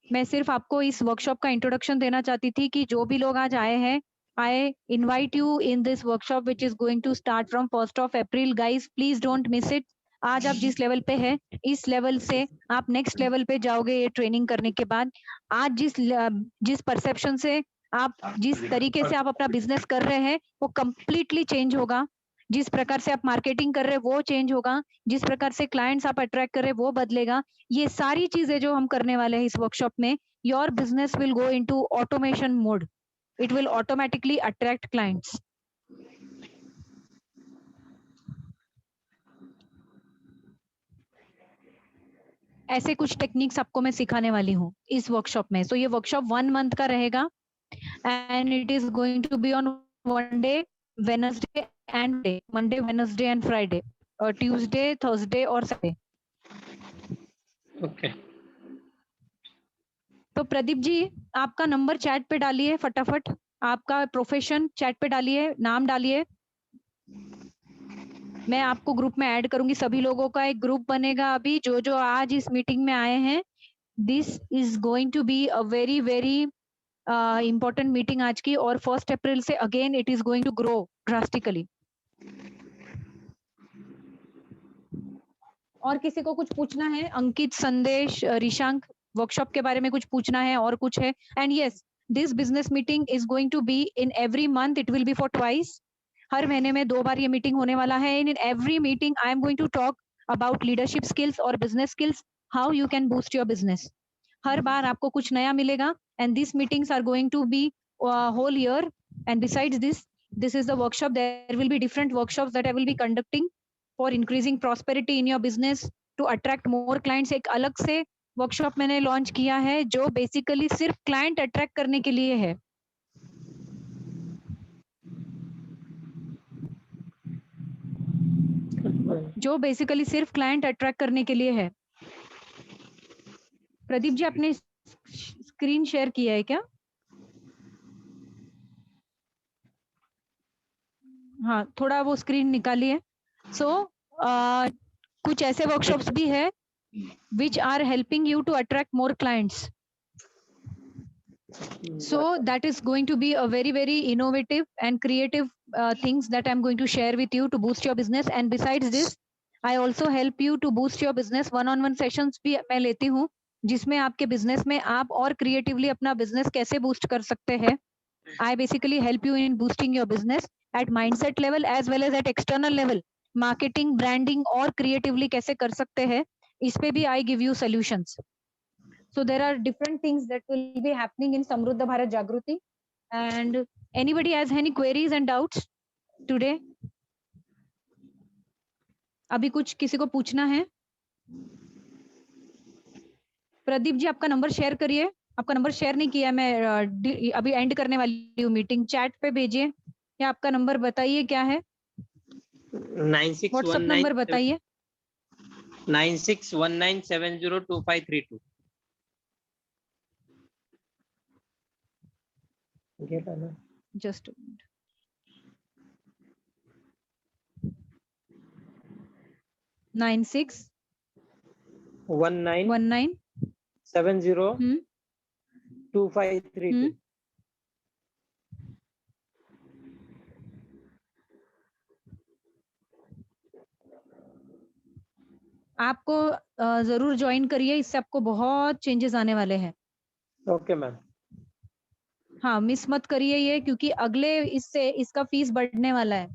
S1: मैं सिर्फ आपको इस वर्कशॉप का इंट्रोडक्शन देना चाहती थी कि जो भी लोग आज आए हैं, I invite you in this workshop which is going to start from 1 April. Guys please don't miss it. आज आप जिस लेवल पे है, इस लेवल से आप नेक्स्ट लेवल पे जाओगे ये ट्रेनिंग करने के बाद। आज जिस परसेप्शन से आप, जिस तरीके से आप अपना बिजनेस कर रहे हैं, वो कंप्लीटली चेंज होगा। जिस प्रकार से आप मार्केटिंग कर रहे हैं वो चेंज होगा, जिस प्रकार से क्लाइंट्स आप अट्रैक्ट कर रहे हैं वो बदलेगा। ये सारी चीजें जो हम करने वाले हैं इस वर्कशॉप में, your business will go into automation mode. It will automatically attract clients. ऐसे कुछ टेक्निक्स आपको मैं सिखाने वाली हूँ इस वर्कशॉप में। सो ये वर्कशॉप 1 मंथ का रहेगा and it is going to be on Monday, Wednesday and Friday. Monday, Wednesday and Friday, or Tuesday, Thursday और Saturday.
S9: ओके
S1: तो प्रदीप जी, आपका नंबर चैट पे डालिए फटाफट, आपका प्रोफेशन चैट पे डालिए, नाम डालिए। मैं आपको ग्रुप में ऐड करूंगी, सभी लोगों का एक ग्रुप बनेगा अभी, जो जो आज इस मीटिंग में आए हैं। This is going to be a very very important meeting आज की, और 1 अप्रैल से again it is going to grow drastically. और किसी को कुछ पूछना है? अंकित, संदेश, ऋषांक, वर्कशॉप के बारे में कुछ पूछना है और कुछ है? And yes, this business meeting is going to be in every month, it will be for twice. हर महीने में 2 बार ये मीटिंग होने वाला है। In every meeting I am going to talk about leadership skills और business skills, how you can boost your business. हर बार आपको कुछ नया मिलेगा and this meetings are going to be whole year. And besides this is the workshop. There will be different workshops that I will be conducting for increasing prosperity in your business, to attract more clients. एक अलग से workshop मैंने launch किया है जो basically सिर्फ client attract करने के लिए है। जो बेसिकली सिर्फ क्लाइंट अट्रैक्ट करने के लिए है। प्रदीप जी, आपने स्क्रीन शेयर किया है क्या? हाँ, थोड़ा वो स्क्रीन निकालिए। सो कुछ ऐसे वर्कशॉप्स भी है which are helping you to attract more clients. So that is going to be a very very innovative and creative things that I'm going to share with you to boost your business. And besides this, I also help you to boost your business. one-on-one sessions भी मैं लेती हूँ, जिसमें आपके business में आप और creatively अपना बिजनेस कैसे बूस्ट कर सकते हैं। I basically help you in boosting your business at mindset level as well as at external level. Marketing, branding और creatively कैसे कर सकते हैं, इस पे भी I give you solutions. So there are different things that will be happening in Samruddha Bharat Jagruti. And anybody has any queries and doubts today? अभी कुछ किसी को पूछना है? प्रदीप जी, आपका नंबर शेयर करिए। आपका नंबर शेयर नहीं किया, मैं अभी एंड करने वाली हूँ मीटिंग। चैट पे भेजिए या आपका नंबर बताइए क्या है?
S9: 9619
S1: व्हाट्सएप नंबर बताइए।
S9: 9619702532।
S1: Just a minute. 96 19
S9: 702532।
S1: आपको जरूर ज्वाइन करिए, इससे आपको बहुत चेंजेस आने वाले हैं।
S9: Okay ma'am.
S1: हाँ, मिस मत करिए ये, क्योंकि अगले इससे इसका फीस बढ़ने वाला है।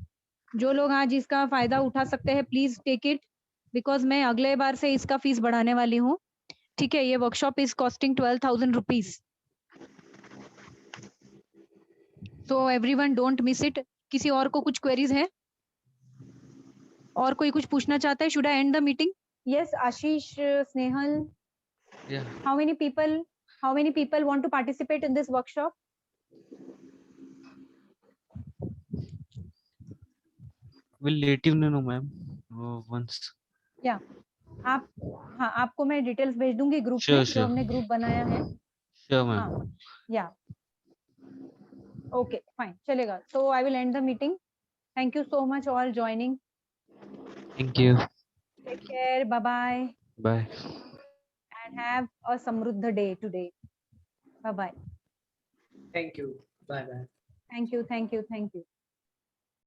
S1: जो लोग आज इसका फायदा उठा सकते हैं, प्लीज टेक इट, बिकॉज मैं अगले बार से इसका फीस बढ़ाने वाली हूँ। ठीक है, ये workshop is costing 12,000 rupees. So everyone don't miss it. किसी और को कुछ क्वेरीज है? और कोई कुछ पूछना चाहता है? Should I and the meeting? Yes, Ashish, Snehal, how many people want to participate in this workshop?
S6: We'll let you know, ma'am, once.
S1: Yeah.
S10: आप, हाँ आपको मैं डिटेल्स भेज दूंगी ग्रुप
S6: Sure,
S10: में, जो
S6: sure.
S10: हमने ग्रुप बनाया है।
S6: Sure, ma'am.
S10: हाँ, या ओके फाइन, चलेगा। So I will end the meeting. Thank you so much all joining.
S6: Thank you.
S10: Take care. Bye bye.
S6: Bye.
S10: And have a samruddha day today. Bye bye.
S5: Thank you. Bye bye.
S10: Thank you. Thank you. Thank you.